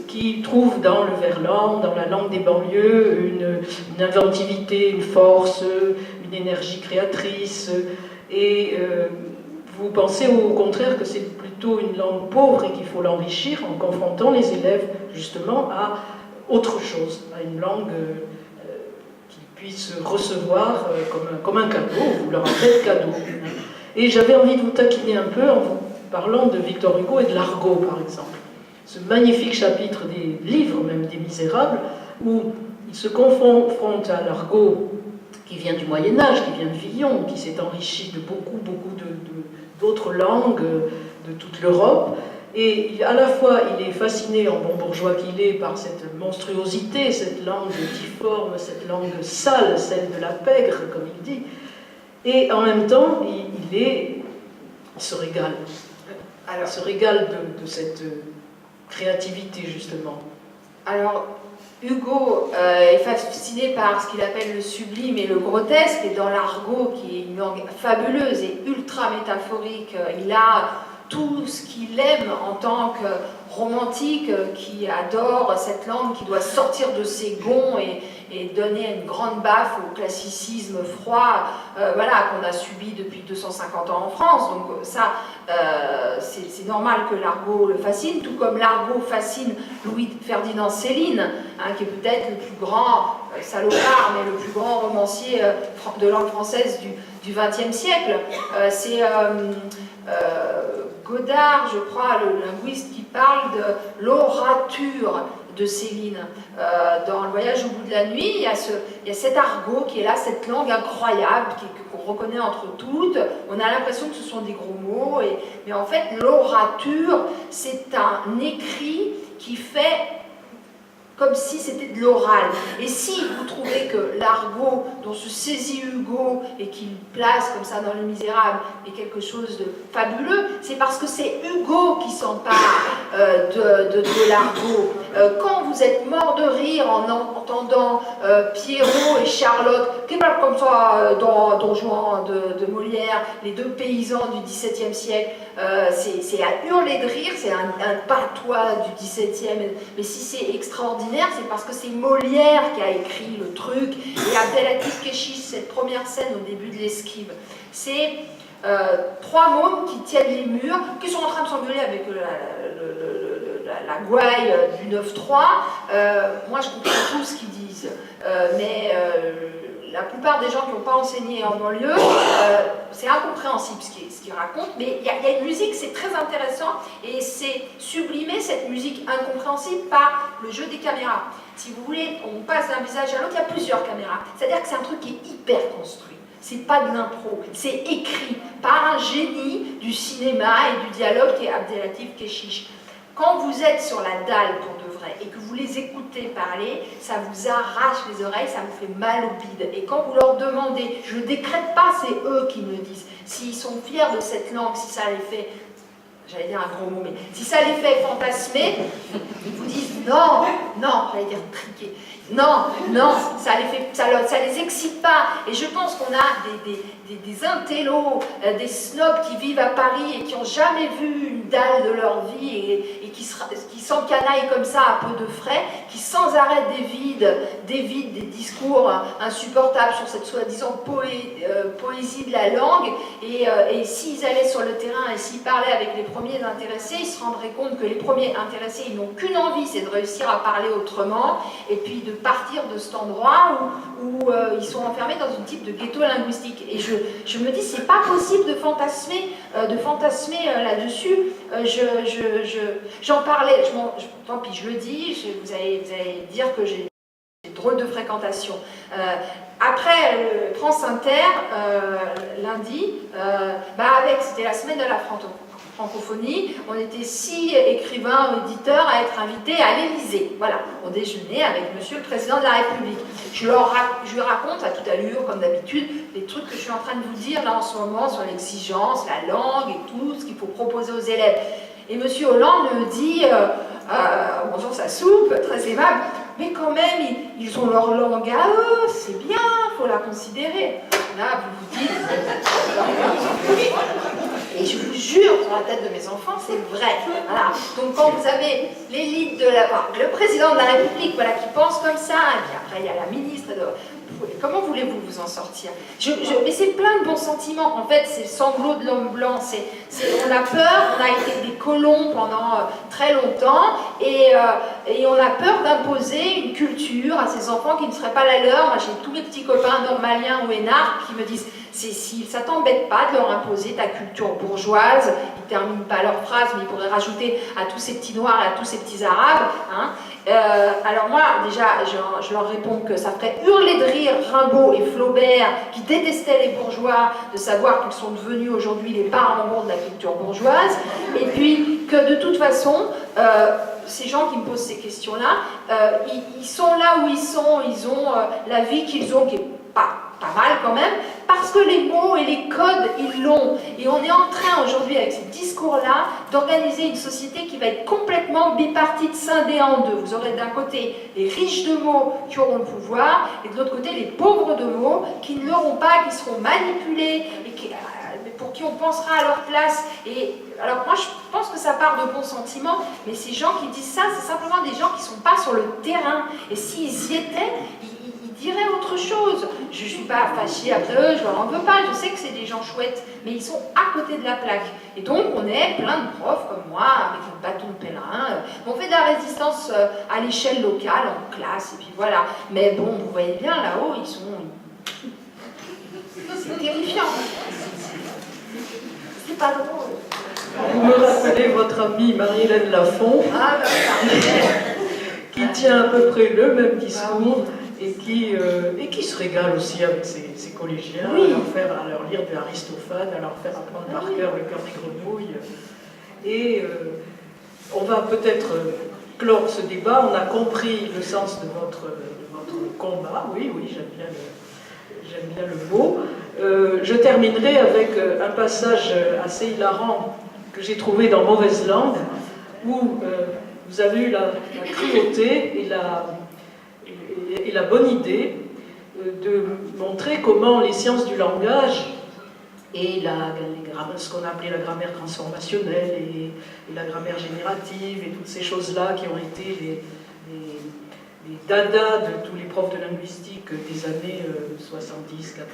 qui trouve dans le verlan, dans la langue des banlieues, une inventivité, une force, une énergie créatrice, et vous pensez au contraire que c'est plutôt une langue pauvre et qu'il faut l'enrichir en confrontant les élèves justement à autre chose, à une langue qu'ils puissent recevoir comme un cadeau, vous leur en faites cadeau. Et j'avais envie de vous taquiner un peu en vous parlant de Victor Hugo et de l'argot par exemple. Ce magnifique chapitre des livres, même des Misérables, où il se confronte à l'argot qui vient du Moyen-Âge, qui vient de Villon, qui s'est enrichi de beaucoup d'autres langues de toute l'Europe. Et à la fois, il est fasciné, en bon bourgeois qu'il est, par cette monstruosité, cette langue difforme, cette langue sale, celle de la pègre, comme il dit. Et en même temps, il se régale. Alors, il se régale de cette créativité, justement. Alors, Hugo est fasciné par ce qu'il appelle le sublime et le grotesque, et dans l'argot, qui est une langue fabuleuse et ultra métaphorique, il a tout ce qu'il aime en tant que romantique, qui adore cette langue, qui doit sortir de ses gonds et donner une grande baffe au classicisme froid, voilà, qu'on a subi depuis 250 ans en France. Donc ça, c'est normal que l'argot le fascine, tout comme l'argot fascine Louis-Ferdinand Céline, hein, qui est peut-être le plus grand salopard, mais le plus grand romancier de langue française du XXe siècle. C'est Godard, je crois, le linguiste, qui parle de l'orature de Céline. Dans Le voyage au bout de la nuit, il y a cet argot qui est là, cette langue incroyable qu'on reconnaît entre toutes. On a l'impression que ce sont des gros mots, mais en fait l'orature, c'est un écrit qui fait comme si c'était de l'oral. Et si vous trouvez que l'argot dont se saisit Hugo et qu'il place comme ça dans Les Misérables est quelque chose de fabuleux, c'est parce que c'est Hugo qui s'empare de l'argot. Quand vous êtes mort de rire en entendant Pierrot et Charlotte, qui parlent comme ça dans Don Juan de Molière, les deux paysans du XVIIe siècle, c'est à hurler de rire, c'est un patois du XVIIe, mais si c'est extraordinaire, c'est parce que c'est Molière qui a écrit le truc, et Abdelatif Kechiche, cette première scène au début de l'Esquive, c'est trois mômes qui tiennent les murs, qui sont en train de s'engueuler avec la gouaille du 9-3. Moi je comprends tout ce qu'ils disent, mais la plupart des gens qui n'ont pas enseigné en banlieue, c'est incompréhensible ce qu'ils racontent, mais il y a une musique, c'est très intéressant, et c'est sublimer cette musique incompréhensible par le jeu des caméras. Si vous voulez, on passe d'un visage à l'autre, il y a plusieurs caméras. C'est-à-dire que c'est un truc qui est hyper construit. C'est pas de l'impro, c'est écrit par un génie du cinéma et du dialogue qui est Abdelatif Kechiche. Quand vous êtes sur la dalle pour de vrai et que vous les écoutez parler, ça vous arrache les oreilles, ça vous fait mal au bide. Et quand vous leur demandez, je ne décrète pas, c'est eux qui me le disent, s'ils sont fiers de cette langue, si ça les fait, j'allais dire un gros mot, mais si ça les fait fantasmer, ils vous disent non, j'allais dire triquer. Non, ça les excite pas. Et je pense qu'on a des intellos, des snobs qui vivent à Paris et qui n'ont jamais vu une dalle de leur vie et qui s'encanaillent comme ça à peu de frais, qui sans arrêt dévident des discours insupportables sur cette soi-disant poésie de la langue. Et s'ils allaient sur le terrain et s'ils parlaient avec les premiers intéressés, ils se rendraient compte que les premiers intéressés, ils n'ont qu'une envie, c'est de réussir à parler autrement et puis de partir de cet endroit où ils sont enfermés dans un type de ghetto linguistique. Et je me dis, c'est pas possible de fantasmer là-dessus. J'en parlais, tant pis, je le dis, vous allez dire que j'ai des drôles de fréquentation. Après France Inter, lundi, c'était la semaine de la francophonie, on était 6 écrivains ou éditeurs à être invités à l'Élysée. Voilà, on déjeunait avec Monsieur le Président de la République. Je lui raconte à toute allure, comme d'habitude, les trucs que je suis en train de vous dire là en ce moment sur l'exigence, la langue et tout ce qu'il faut proposer aux élèves. Et Monsieur Hollande me dit, en mangeant sa soupe, très aimable, mais quand même, ils ont leur langue à eux, c'est bien, il faut la considérer. Là, vous vous dites... Et je vous jure, sur la tête de mes enfants, c'est vrai. Voilà. Donc quand vous avez l'élite le président de la République, voilà, qui pense comme ça, et puis après il y a la ministre, comment voulez-vous vous en sortir? Mais c'est plein de bons sentiments. En fait, c'est le sanglot de l'homme blanc. On a peur, on a été des colons pendant très longtemps, et on a peur d'imposer une culture à ces enfants qui ne serait pas la leur. Moi, j'ai tous mes petits copains normaliens ou énarques qui me disent, ça t'embête pas de leur imposer ta culture bourgeoise. Ils terminent pas leur phrase, mais ils pourraient rajouter à tous ces petits noirs et à tous ces petits arabes. Hein. Alors moi, déjà, je leur réponds que ça ferait hurler de rire Rimbaud et Flaubert, qui détestaient les bourgeois, de savoir qu'ils sont devenus aujourd'hui les parents de la culture bourgeoise, et puis que de toute façon, ces gens qui me posent ces questions-là, ils sont là où ils sont, ils ont la vie qu'ils ont, qui est pas mal quand même, parce que les mots et les codes, ils l'ont. Et on est en train aujourd'hui, avec ces discours-là, d'organiser une société qui va être complètement bipartite, scindée en deux. Vous aurez d'un côté les riches de mots qui auront le pouvoir, et de l'autre côté les pauvres de mots qui ne l'auront pas, qui seront manipulés, et pour qui on pensera à leur place. Et alors moi je pense que ça part de bons sentiments, mais ces gens qui disent ça, c'est simplement des gens qui ne sont pas sur le terrain. Et s'ils y étaient, ils diraient autre chose. Je ne suis pas fâchée après eux, je leur en veux pas, je sais que c'est des gens chouettes, mais ils sont à côté de la plaque. Et donc on est plein de profs comme moi, avec un bâton de pèlerin, on fait de la résistance à l'échelle locale, en classe, et puis voilà. Mais bon, vous voyez bien, là-haut, ils sont... C'est terrifiant. C'est pas drôle. Vous me rappelez votre amie Marie-Hélène Lafont, Ah, ben, qui tient à peu près le même discours et qui se régale aussi avec ses collégiens, à leur lire de Aristophane, à leur faire apprendre par cœur le cœur des grenouilles. Et on va peut-être clore ce débat. On a compris le sens de votre combat. Oui, j'aime bien le mot. Je terminerai avec un passage assez hilarant que j'ai trouvé dans Mauvaise Langue, où vous avez eu la cruauté et la bonne idée de montrer comment les sciences du langage et ce qu'on a appelé la grammaire transformationnelle et la grammaire générative et toutes ces choses-là qui ont été les dadas de tous les profs de linguistique des années 70, 80,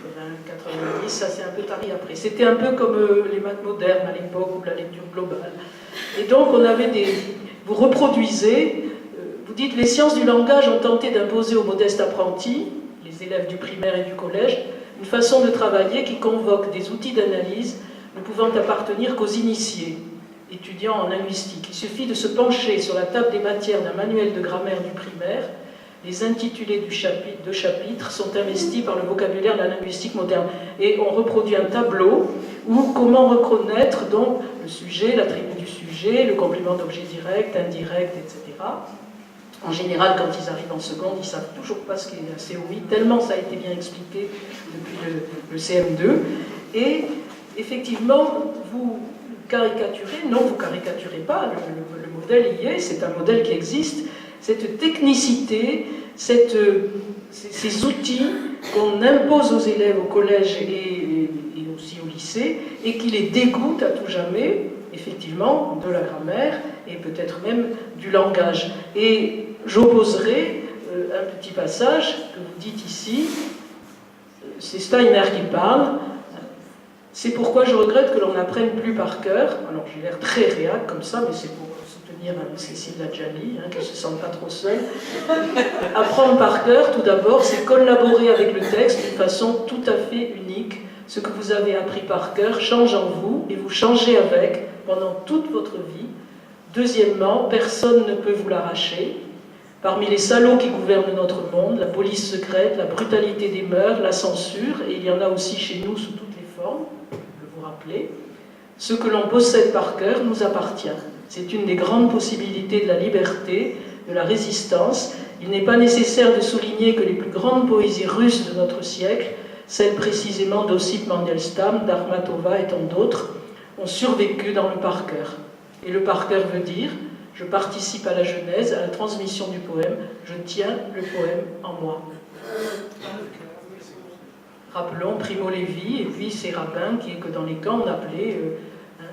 90, ça c'est un peu tari après. C'était un peu comme les maths modernes à l'époque ou la lecture globale. Et donc vous reproduisez, vous dites les sciences du langage ont tenté d'imposer aux modestes apprentis, les élèves du primaire et du collège, une façon de travailler qui convoque des outils d'analyse ne pouvant appartenir qu'aux initiés, étudiants en linguistique. Il suffit de se pencher sur la table des matières d'un manuel de grammaire du primaire. Les intitulés de chapitres sont investis par le vocabulaire de la linguistique moderne. Et on reproduit un tableau où comment reconnaître donc le sujet, l'attribut du sujet, le complément d'objet direct, indirect, etc. En général, quand ils arrivent en seconde, ils ne savent toujours pas ce qu'est la COI, tellement ça a été bien expliqué depuis le CM2. Et effectivement, vous caricaturez, non, vous ne caricaturez pas, le modèle y est, c'est un modèle qui existe. Cette technicité, ces outils qu'on impose aux élèves au collège et aussi au lycée, et qui les dégoûtent à tout jamais, effectivement, de la grammaire et peut-être même du langage. Et j'opposerai un petit passage que vous dites ici, c'est Steiner qui parle. C'est pourquoi je regrette que l'on n'apprenne plus par cœur. Alors j'ai l'air très réac comme ça, mais c'est pour soutenir Cécile Ladjali, qu'elle ne se sente pas trop seule. Apprendre par cœur, tout d'abord, c'est collaborer avec le texte d'une façon tout à fait unique. Ce que vous avez appris par cœur change en vous et vous changez avec pendant toute votre vie. Deuxièmement, personne ne peut vous l'arracher. Parmi les salauds qui gouvernent notre monde, la police secrète, la brutalité des mœurs, la censure, et il y en a aussi chez nous sous toutes les formes, je peux vous rappeler, ce que l'on possède par cœur nous appartient. C'est une des grandes possibilités de la liberté, de la résistance. Il n'est pas nécessaire de souligner que les plus grandes poésies russes de notre siècle, celles précisément d'Ossip Mandelstam, d'Akhmatova et tant d'autres, ont survécu dans le par cœur. Et le par cœur veut dire je participe à la genèse, à la transmission du poème, je tiens le poème en moi. Rappelons Primo Levi et puis ces rabbins que dans les camps on appelait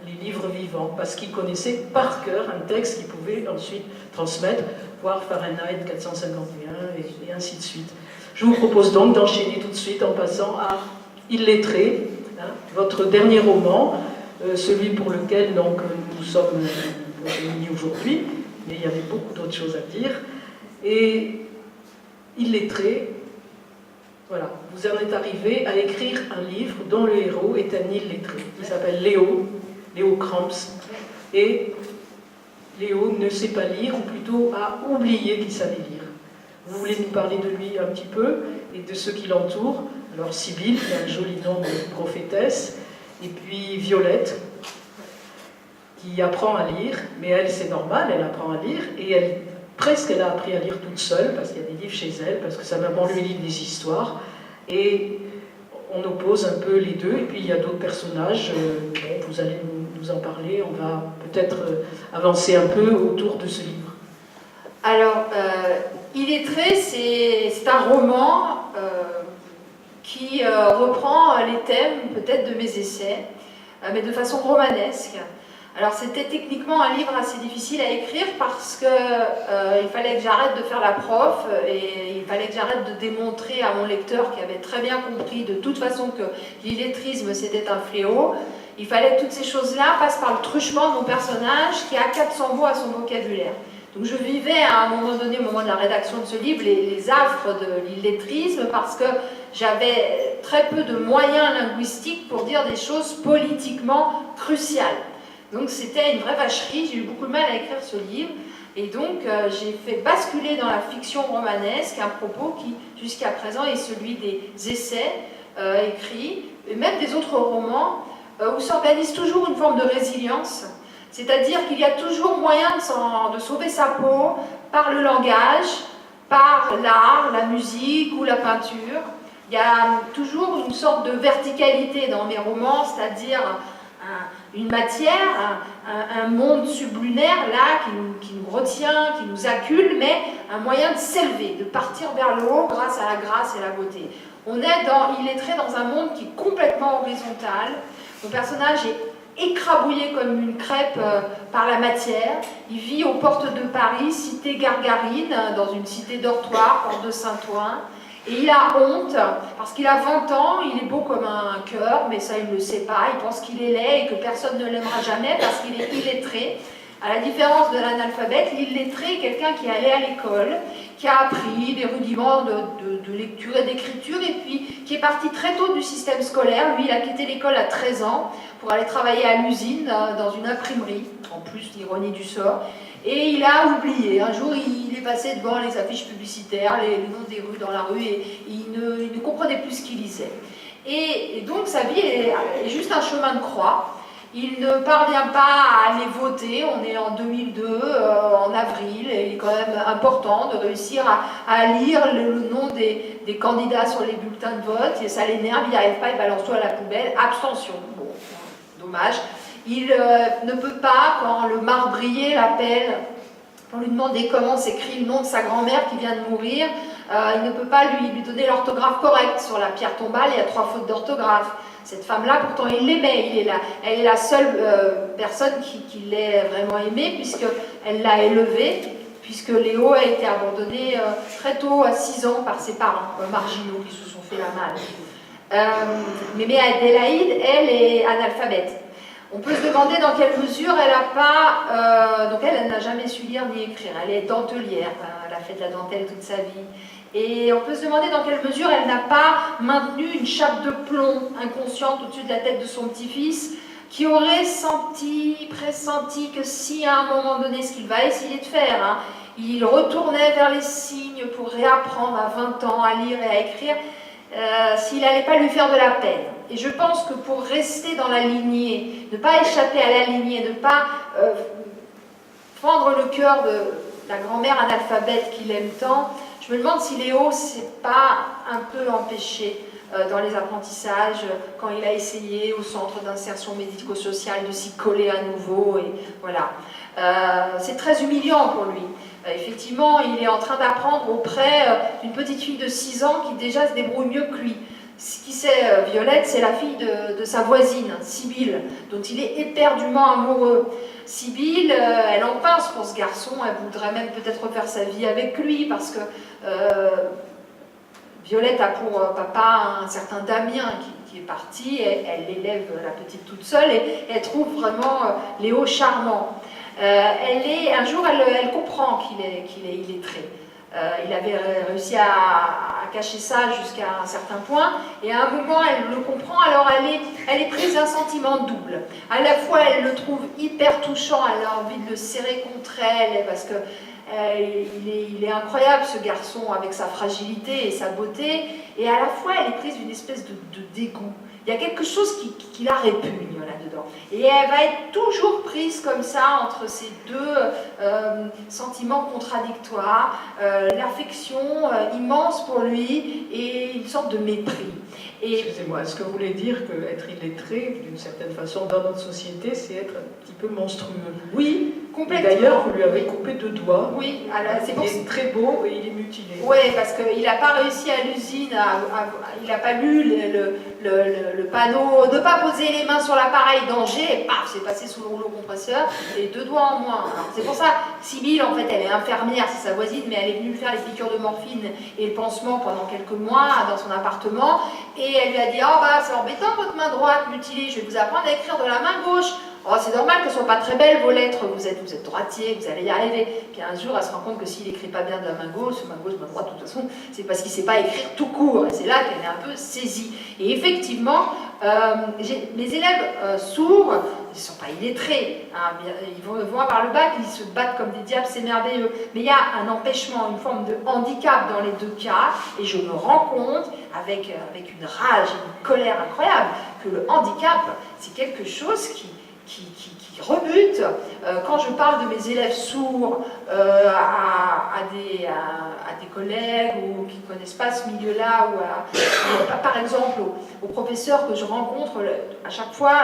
les livres vivants, parce qu'ils connaissaient par cœur un texte qu'ils pouvaient ensuite transmettre, voire Fahrenheit 451 et ainsi de suite. Je vous propose donc d'enchaîner tout de suite en passant à Illettré, votre dernier roman, celui pour lequel donc, nous sommes réunis aujourd'hui, mais il y avait beaucoup d'autres choses à dire. Et Illettré, voilà, vous en êtes arrivé à écrire un livre dont le héros est un illettré. Il s'appelle Léo Kramps. Et Léo ne sait pas lire, ou plutôt a oublié qu'il savait lire. Vous voulez nous parler de lui un petit peu et de ceux qui l'entourent? Alors Sibylle, qui a un joli nom de prophétesse, et puis Violette, qui apprend à lire, mais elle, c'est normal, elle apprend à lire, et elle a appris à lire toute seule, parce qu'il y a des livres chez elle, parce que sa maman lui lit des histoires, et on oppose un peu les deux, et puis il y a d'autres personnages, vous allez nous en parler, on va peut-être avancer un peu autour de ce livre. Alors, Illettré, c'est un roman qui reprend les thèmes peut-être de mes essais, mais de façon romanesque. Alors c'était techniquement un livre assez difficile à écrire parce que il fallait que j'arrête de faire la prof et il fallait que j'arrête de démontrer à mon lecteur qui avait très bien compris de toute façon que l'illettrisme c'était un fléau. Il fallait que toutes ces choses-là passent par le truchement de mon personnage qui a 400 mots à son vocabulaire. Donc je vivais à un moment donné, au moment de la rédaction de ce livre, les affres de l'illettrisme parce que j'avais très peu de moyens linguistiques pour dire des choses politiquement cruciales. Donc c'était une vraie vacherie, j'ai eu beaucoup de mal à écrire ce livre. Et donc, j'ai fait basculer dans la fiction romanesque un propos qui, jusqu'à présent, est celui des essais écrits, et même des autres romans, où s'organise toujours une forme de résilience, c'est-à-dire qu'il y a toujours moyen de sauver sa peau par le langage, par l'art, la musique ou la peinture. Il y a toujours une sorte de verticalité dans mes romans, c'est-à-dire une matière, un monde sublunaire là qui nous retient, qui nous accule, mais un moyen de s'élever, de partir vers le haut grâce à la grâce et la beauté. On est illettré dans un monde qui est complètement horizontal. Mon personnage est écrabouillé comme une crêpe par la matière. Il vit aux portes de Paris, cité Gargarine, dans une cité dortoir, porte de Saint-Ouen. Et il a honte, parce qu'il a 20 ans, il est beau comme un cœur, mais ça il ne le sait pas, il pense qu'il est laid et que personne ne l'aimera jamais parce qu'il est illettré. À la différence de l'analphabète, l'illettré est quelqu'un qui est allé à l'école, qui a appris des rudiments de lecture et d'écriture, et puis qui est parti très tôt du système scolaire. Lui, il a quitté l'école à 13 ans pour aller travailler à l'usine, dans une imprimerie, en plus, l'ironie du sort. Et il a oublié. Un jour, il est passé devant les affiches publicitaires, les noms des rues dans la rue, et il ne comprenait plus ce qu'il lisait. Et donc, sa vie est juste un chemin de croix. Il ne parvient pas à aller voter. On est en 2002, en avril, et il est quand même important de réussir à lire le nom des candidats sur les bulletins de vote. Et ça l'énerve, il n'y arrive pas, il balance tout à la poubelle. Abstention. Bon, dommage. Il ne peut pas, quand le marbrier l'appelle pour lui demander comment s'écrit le nom de sa grand-mère qui vient de mourir, il ne peut pas lui donner l'orthographe correcte. Sur la pierre tombale, il y a 3 fautes d'orthographe. Cette femme-là, pourtant, il l'aimait. Elle est la seule personne qui l'ait vraiment aimée, puisqu'elle l'a élevée, puisque Léo a été abandonné très tôt, à 6 ans, par ses parents marginaux qui se sont fait la malle. Mémé Adélaïde, elle, est analphabète. On peut se demander dans quelle mesure elle n'a pas... donc elle n'a jamais su lire ni écrire. Elle est dentelière, elle a fait de la dentelle toute sa vie. Et on peut se demander dans quelle mesure elle n'a pas maintenu une chape de plomb inconsciente au-dessus de la tête de son petit-fils, qui aurait pressenti que si à un moment donné, ce qu'il va essayer de faire, il retournait vers les signes pour réapprendre à 20 ans à lire et à écrire, s'il n'allait pas lui faire de la peine. Et je pense que pour rester dans la lignée, ne pas échapper à la lignée, ne pas fendre le cœur de la grand-mère analphabète qu'il aime tant, je me demande si Léo ne s'est pas un peu empêché dans les apprentissages quand il a essayé au centre d'insertion médico-sociale de s'y coller à nouveau. Et voilà. C'est très humiliant pour lui. Effectivement, il est en train d'apprendre auprès d'une petite fille de 6 ans qui déjà se débrouille mieux que lui. Ce qui sait, Violette, c'est la fille de sa voisine, Sibylle, dont il est éperdument amoureux. Sibylle, elle en pince pour ce garçon, elle voudrait même peut-être refaire sa vie avec lui, parce que Violette a pour papa un certain Damien qui est parti, et elle l'élève, la petite, toute seule, et elle trouve vraiment Léo charmant. Un jour, elle comprend qu'il est illettré. Il avait réussi à cacher ça jusqu'à un certain point, et à un moment elle le comprend, alors elle est prise d'un sentiment double. À la fois elle le trouve hyper touchant, elle a envie de le serrer contre elle, parce que il est incroyable ce garçon avec sa fragilité et sa beauté, et à la fois elle est prise d'une espèce de dégoût. Il y a quelque chose qui la répugne là-dedans. Et elle va être toujours prise comme ça entre ces deux sentiments contradictoires, l'affection immense pour lui et une sorte de mépris. Excusez-moi, est-ce que vous voulez dire qu'être illettré, d'une certaine façon, dans notre société, c'est être un petit peu monstrueux? Oui, complètement. Et d'ailleurs, vous lui avez coupé 2 doigts. Oui, c'est pour ça. Il est très beau et il est mutilé. Oui, parce qu'il n'a pas réussi à l'usine, il n'a pas lu le panneau, ne pas poser les mains sur l'appareil danger, et paf, c'est passé sous le rouleau compresseur, et 2 doigts en moins. C'est pour ça, Sibylle, en fait, elle est infirmière, c'est sa voisine, mais elle est venue faire les piqûres de morphine et le pansement pendant quelques mois dans son appartement, et elle lui a dit « Oh bah, c'est embêtant votre main droite mutilée, je vais vous apprendre à écrire de la main gauche. » Oh, c'est normal qu'elles ne soient pas très belles, vos lettres, vous êtes droitier, vous allez y arriver. Puis un jour, elle se rend compte que s'il n'écrit pas bien de la main gauche, main droite, de toute façon, c'est parce qu'il ne sait pas écrire tout court. Et c'est là qu'elle est un peu saisie. Et effectivement, mes élèves sourds, ils ne sont pas illettrés, hein, ils vont avoir le bac, ils se battent comme des diables, c'est merveilleux. Mais il y a un empêchement, une forme de handicap dans les deux cas, et je me rends compte, avec une rage et une colère incroyable, que le handicap, c'est quelque chose qui rebute. Quand je parle de mes élèves sourds à des collègues ou qui ne connaissent pas ce milieu-là, ou par exemple aux professeurs que je rencontre à chaque fois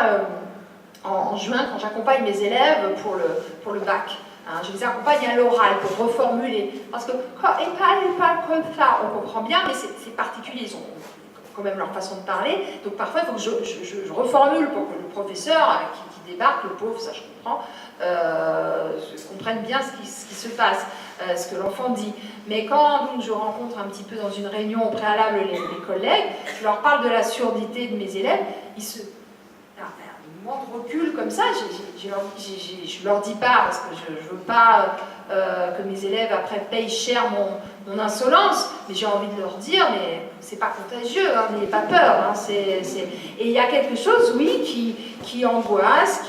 en juin, quand j'accompagne mes élèves pour le bac. Hein, je les accompagne à l'oral pour reformuler. Parce que quand ils parlent comme ça, on comprend bien, mais c'est particulier. Ils ont quand même leur façon de parler. Donc parfois, il faut que je reformule pour que le professeur qui débarque, le pauvre, ça je comprends, comprenne bien ce qui se passe, ce que l'enfant dit. Mais quand donc, je rencontre un petit peu dans une réunion au préalable les collègues, je leur parle de la surdité de mes élèves, de recul comme ça, je leur dis pas, parce que je veux pas que mes élèves après payent cher mon insolence, mais j'ai envie de leur dire, mais c'est pas contagieux, hein, n'ayez pas peur. Hein, Et il y a quelque chose, oui, qui angoisse,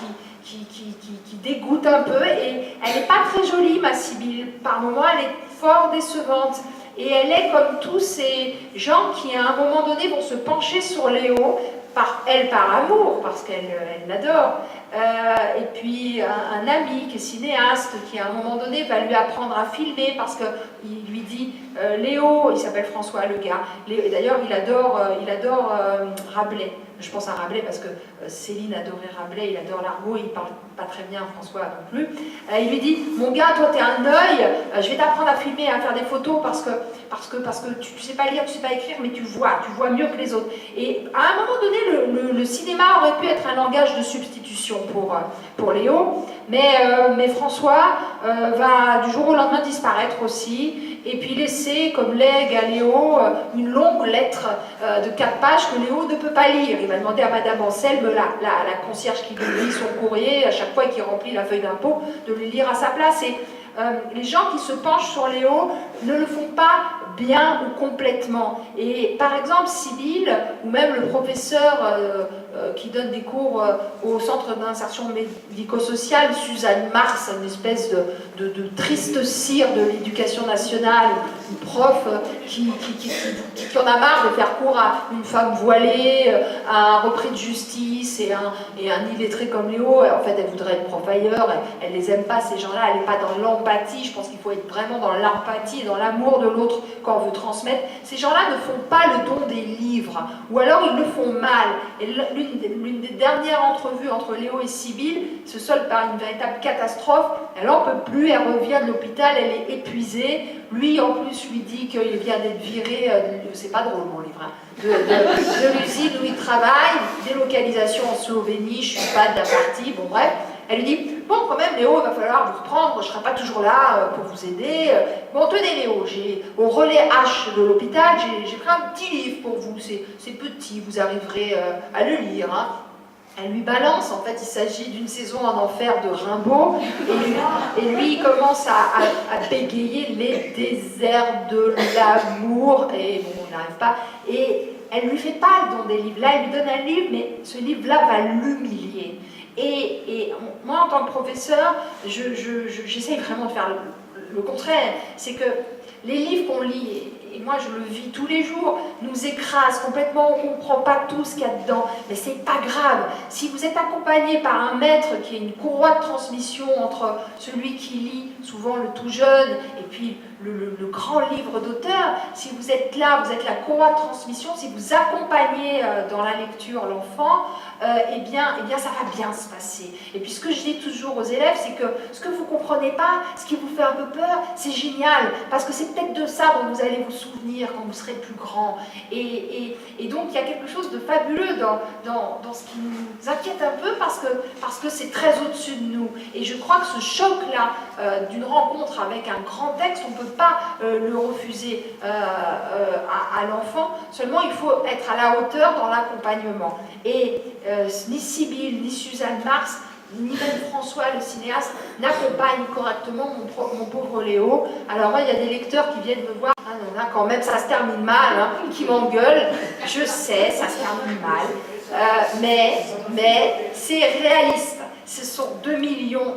qui dégoûte un peu, et elle n'est pas très jolie, ma Sibylle. Par moments, elle est fort décevante. Et elle est comme tous ces gens qui, à un moment donné, vont se pencher sur Léo, par amour, parce qu'elle l'adore. Et puis un ami qui est cinéaste, qui à un moment donné va lui apprendre à filmer, parce qu'il lui dit, Léo, il s'appelle François le gars, et d'ailleurs il adore Rabelais. Je pense à Rabelais parce que Céline adorait Rabelais, il adore l'argot, il parle pas très bien François non plus. Il lui dit, mon gars, toi t'es un œil, je vais t'apprendre à filmer, à faire des photos parce que tu sais pas lire, tu sais pas écrire, mais tu vois mieux que les autres. Et à un moment donné, le cinéma aurait pu être un langage de substitution pour Léo, mais François va du jour au lendemain disparaître aussi, et puis laisser comme legs à Léo une longue lettre de 4 pages que Léo ne peut pas lire. Il va demander à Madame Anselme, la concierge qui lui lit son courrier, à chaque fois qu'il remplit la feuille d'impôt, de le lire à sa place. Et les gens qui se penchent sur Léo ne le font pas bien ou complètement. Et par exemple, Sibylle, ou même le professeur qui donne des cours au centre d'insertion médico-sociale, Suzanne Mars, une espèce de triste cire de l'éducation nationale, une prof qui en a marre de faire cours à une femme voilée, à un repris de justice et un illettré comme Léo. En fait, elle voudrait être prof ailleurs, elle les aime pas, ces gens-là, elle n'est pas dans l'empathie. Je pense qu'il faut être vraiment dans l'empathie et dans l'amour de l'autre quand on veut transmettre. Ces gens-là ne font pas le don des livres, ou alors ils le font mal. Et l'une des dernières entrevues entre Léo et Sibylle se solde par une véritable catastrophe. Elle n'en peut plus, elle revient de l'hôpital, elle est épuisée. Lui, en plus, lui dit qu'il vient d'être viré, c'est pas drôle mon livre, hein, de l'usine où il travaille, délocalisation en Slovénie, je suis pas de la partie, bon bref. Elle lui dit, bon quand même Léo, il va falloir vous reprendre, je ne serai pas toujours là pour vous aider. Bon tenez Léo, au relais H de l'hôpital, j'ai pris un petit livre pour vous, c'est petit, vous arriverez à le lire. Hein. Elle lui balance, en fait il s'agit d'une saison en enfer de Rimbaud, et lui il commence à bégayer les déserts de l'amour, et bon on n'arrive pas, et elle ne lui fait pas le don des livres, là elle lui donne un livre, mais ce livre-là va l'humilier. Et moi, en tant que professeur, j'essaye vraiment de faire le contraire. C'est que les livres qu'on lit, et moi je le vis tous les jours, nous écrasent complètement, on ne comprend pas tout ce qu'il y a dedans. Mais c'est pas grave. Si vous êtes accompagné par un maître qui est une courroie de transmission entre celui qui lit, souvent le tout jeune, et puis le grand livre d'auteur, si vous êtes là, vous êtes la courroie de transmission, si vous accompagnez dans la lecture l'enfant, eh bien ça va bien se passer. Et puis ce que je dis toujours aux élèves, c'est que ce que vous ne comprenez pas, ce qui vous fait un peu peur, c'est génial, parce que c'est peut-être de ça dont vous allez vous souvenir quand vous serez plus grand. Et donc il y a quelque chose de fabuleux dans ce qui nous inquiète un peu, parce que c'est très au-dessus de nous. Et je crois que ce choc-là d'une rencontre avec un grand texte, on ne peut pas le refuser à l'enfant, seulement il faut être à la hauteur dans l'accompagnement. Et ni Sibylle, ni Suzanne Mars ni même François, le cinéaste, n'accompagne correctement mon pauvre Léo. Alors moi, il y a des lecteurs qui viennent me voir, ah non, là, quand même, ça se termine mal, hein, qui m'engueulent. Je sais, ça se termine mal, mais c'est réaliste. Ce sont 2,5 millions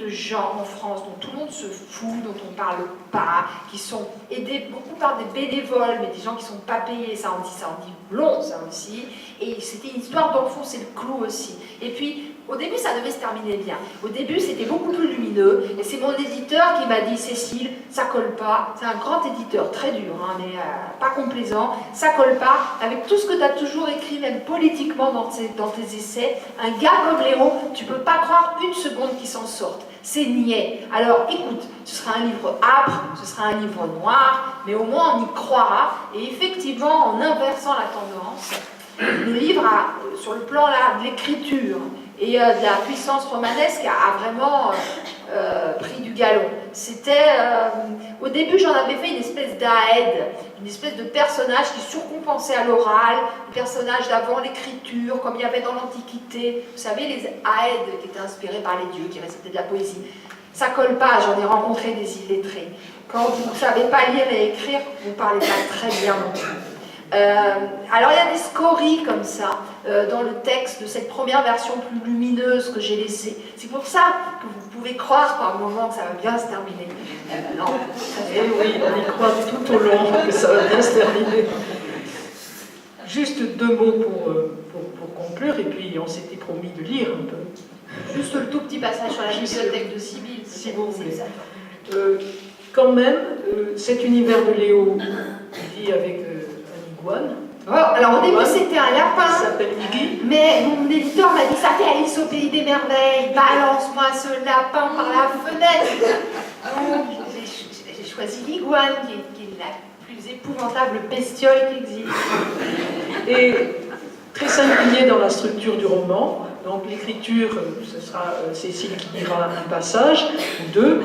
de gens en France dont tout le monde se fout, dont on ne parle pas, qui sont aidés beaucoup par des bénévoles, mais des gens qui ne sont pas payés, ça en dit long, ça aussi. Et c'était une histoire d'enfoncer le clou aussi. Et puis, au début, ça devait se terminer bien. Au début, c'était beaucoup plus lumineux. Et c'est mon éditeur qui m'a dit, Cécile, ça colle pas. C'est un grand éditeur, très dur, hein, mais pas complaisant. Ça colle pas avec tout ce que tu as toujours écrit, même politiquement dans tes essais. Un gars comme Léo, tu peux pas croire une seconde qu'il s'en sorte. C'est niais. Alors, écoute, ce sera un livre âpre, ce sera un livre noir, mais au moins on y croira. Et effectivement, en inversant la tendance, le livre a, sur le plan là, de l'écriture et de la puissance romanesque, a vraiment pris du galon. C'était, au début, j'en avais fait une espèce d'Aède, une espèce de personnage qui surcompensait à l'oral, le personnage d'avant l'écriture, comme il y avait dans l'Antiquité. Vous savez, les Aèdes qui étaient inspirés par les dieux, qui récitaient de la poésie. Ça colle pas, j'en ai rencontré des illettrés. Quand vous ne savez pas lire et écrire, vous ne parlez pas très bien non plus. Alors il y a des scories comme ça dans le texte de cette première version plus lumineuse que j'ai laissée. C'est pour ça que vous pouvez croire par moment que ça va bien se terminer. Non. Et oui, on y croit tout au long que ça va bien se terminer. Juste 2 mots pour conclure, et puis on s'était promis de lire un peu. Juste le tout petit passage sur la bibliothèque de Sibylle, si vous voulez. Quand même, cet univers de Léo qui vit avec un iguane. Oh, alors au début c'était un lapin, qui s'appelle Iggy. Mais mon éditeur m'a dit ça fait Alice au pays des merveilles, balance-moi ce lapin par la fenêtre. Donc j'ai choisi l'iguane qui est la plus épouvantable bestiole qui existe. Et très singulier dans la structure du roman. Donc l'écriture, ce sera Cécile qui lira un passage, ou 2,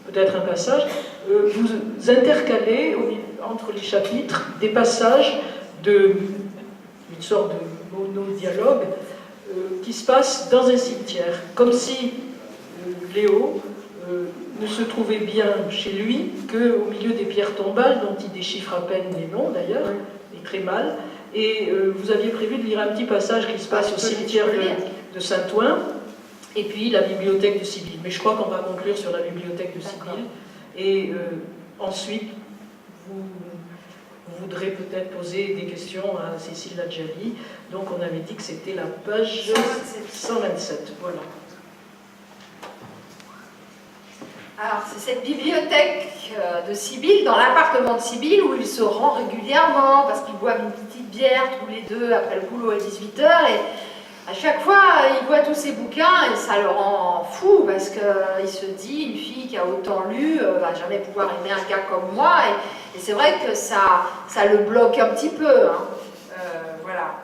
peut-être un passage. Vous intercalez entre les chapitres des passages une sorte de monodialogue qui se passe dans un cimetière, comme si Léo ne se trouvait bien chez lui qu'au milieu des pierres tombales, dont il déchiffre à peine les noms d'ailleurs, et très mal. Et vous aviez prévu de lire un petit passage qui se passe au cimetière de Saint-Ouen, et puis la bibliothèque de Sibylle. Mais je crois qu'on va conclure sur la bibliothèque de Sibylle. Et ensuite, vous voudrez peut-être poser des questions à Cécile Ladjali. Donc on avait dit que c'était la page 127. Voilà. Alors c'est cette bibliothèque de Sibylle, dans l'appartement de Sibylle, où il se rend régulièrement, parce qu'ils boivent une petite bière tous les deux après le boulot à 18h, et à chaque fois, il voit tous ces bouquins et ça le rend fou parce qu'il se dit, une fille qui a autant lu va jamais pouvoir aimer un gars comme moi. Et c'est vrai que ça le bloque un petit peu. Hein. Voilà.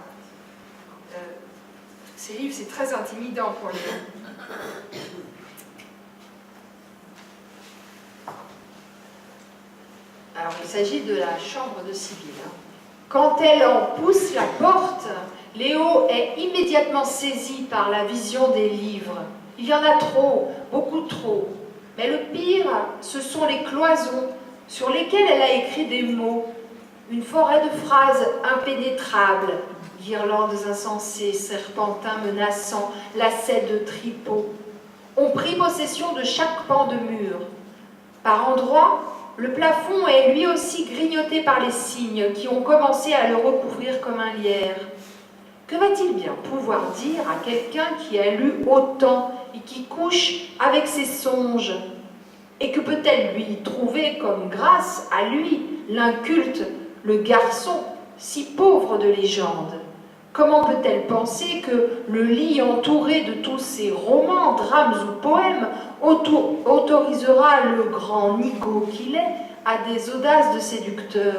Ces livres, c'est très intimidant pour lui. Alors, il s'agit de la chambre de Sibylle. Hein. Quand elle en pousse la porte, Léo est immédiatement saisi par la vision des livres. Il y en a trop, beaucoup trop. Mais le pire, ce sont les cloisons sur lesquelles elle a écrit des mots. Une forêt de phrases impénétrables, guirlandes insensées, serpentins menaçants, lacets de tripots, ont pris possession de chaque pan de mur. Par endroits, le plafond est lui aussi grignoté par les cygnes qui ont commencé à le recouvrir comme un lierre. Que va-t-il bien pouvoir dire à quelqu'un qui a lu autant et qui couche avec ses songes? Et que peut-elle lui trouver comme grâce à lui, l'inculte, le garçon, si pauvre de légende? Comment peut-elle penser que le lit entouré de tous ces romans, drames ou poèmes autorisera le grand nigaud qu'il est à des audaces de séducteur?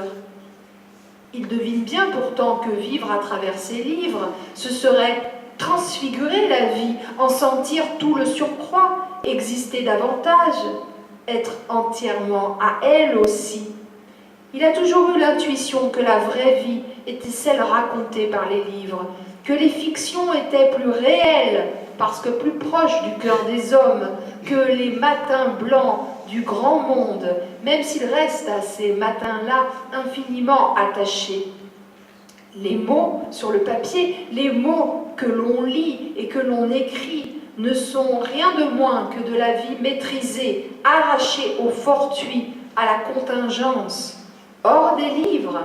Il devine bien pourtant que vivre à travers ses livres, ce serait transfigurer la vie, en sentir tout le surcroît, exister davantage, être entièrement à elle aussi. Il a toujours eu l'intuition que la vraie vie était celle racontée par les livres, que les fictions étaient plus réelles parce que plus proche du cœur des hommes que les matins blancs du grand monde, même s'il reste à ces matins-là infiniment attachés. Les mots sur le papier, les mots que l'on lit et que l'on écrit ne sont rien de moins que de la vie maîtrisée, arrachée au fortuit, à la contingence. Hors des livres,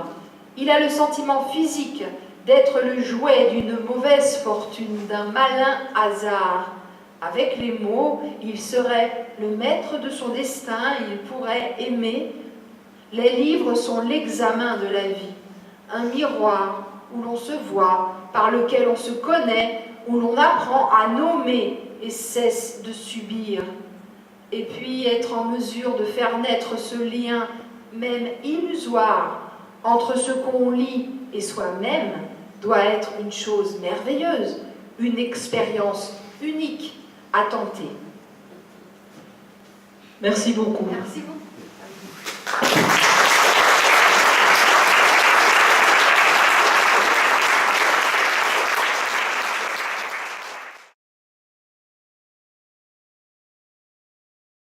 il a le sentiment physique d'être le jouet d'une mauvaise fortune, d'un malin hasard. Avec les mots, il serait le maître de son destin, il pourrait aimer. Les livres sont l'examen de la vie, un miroir où l'on se voit, par lequel on se connaît, où l'on apprend à nommer et cesse de subir. Et puis être en mesure de faire naître ce lien, même illusoire, entre ce qu'on lit et soi-même, doit être une chose merveilleuse, une expérience unique à tenter. Merci beaucoup. Merci beaucoup.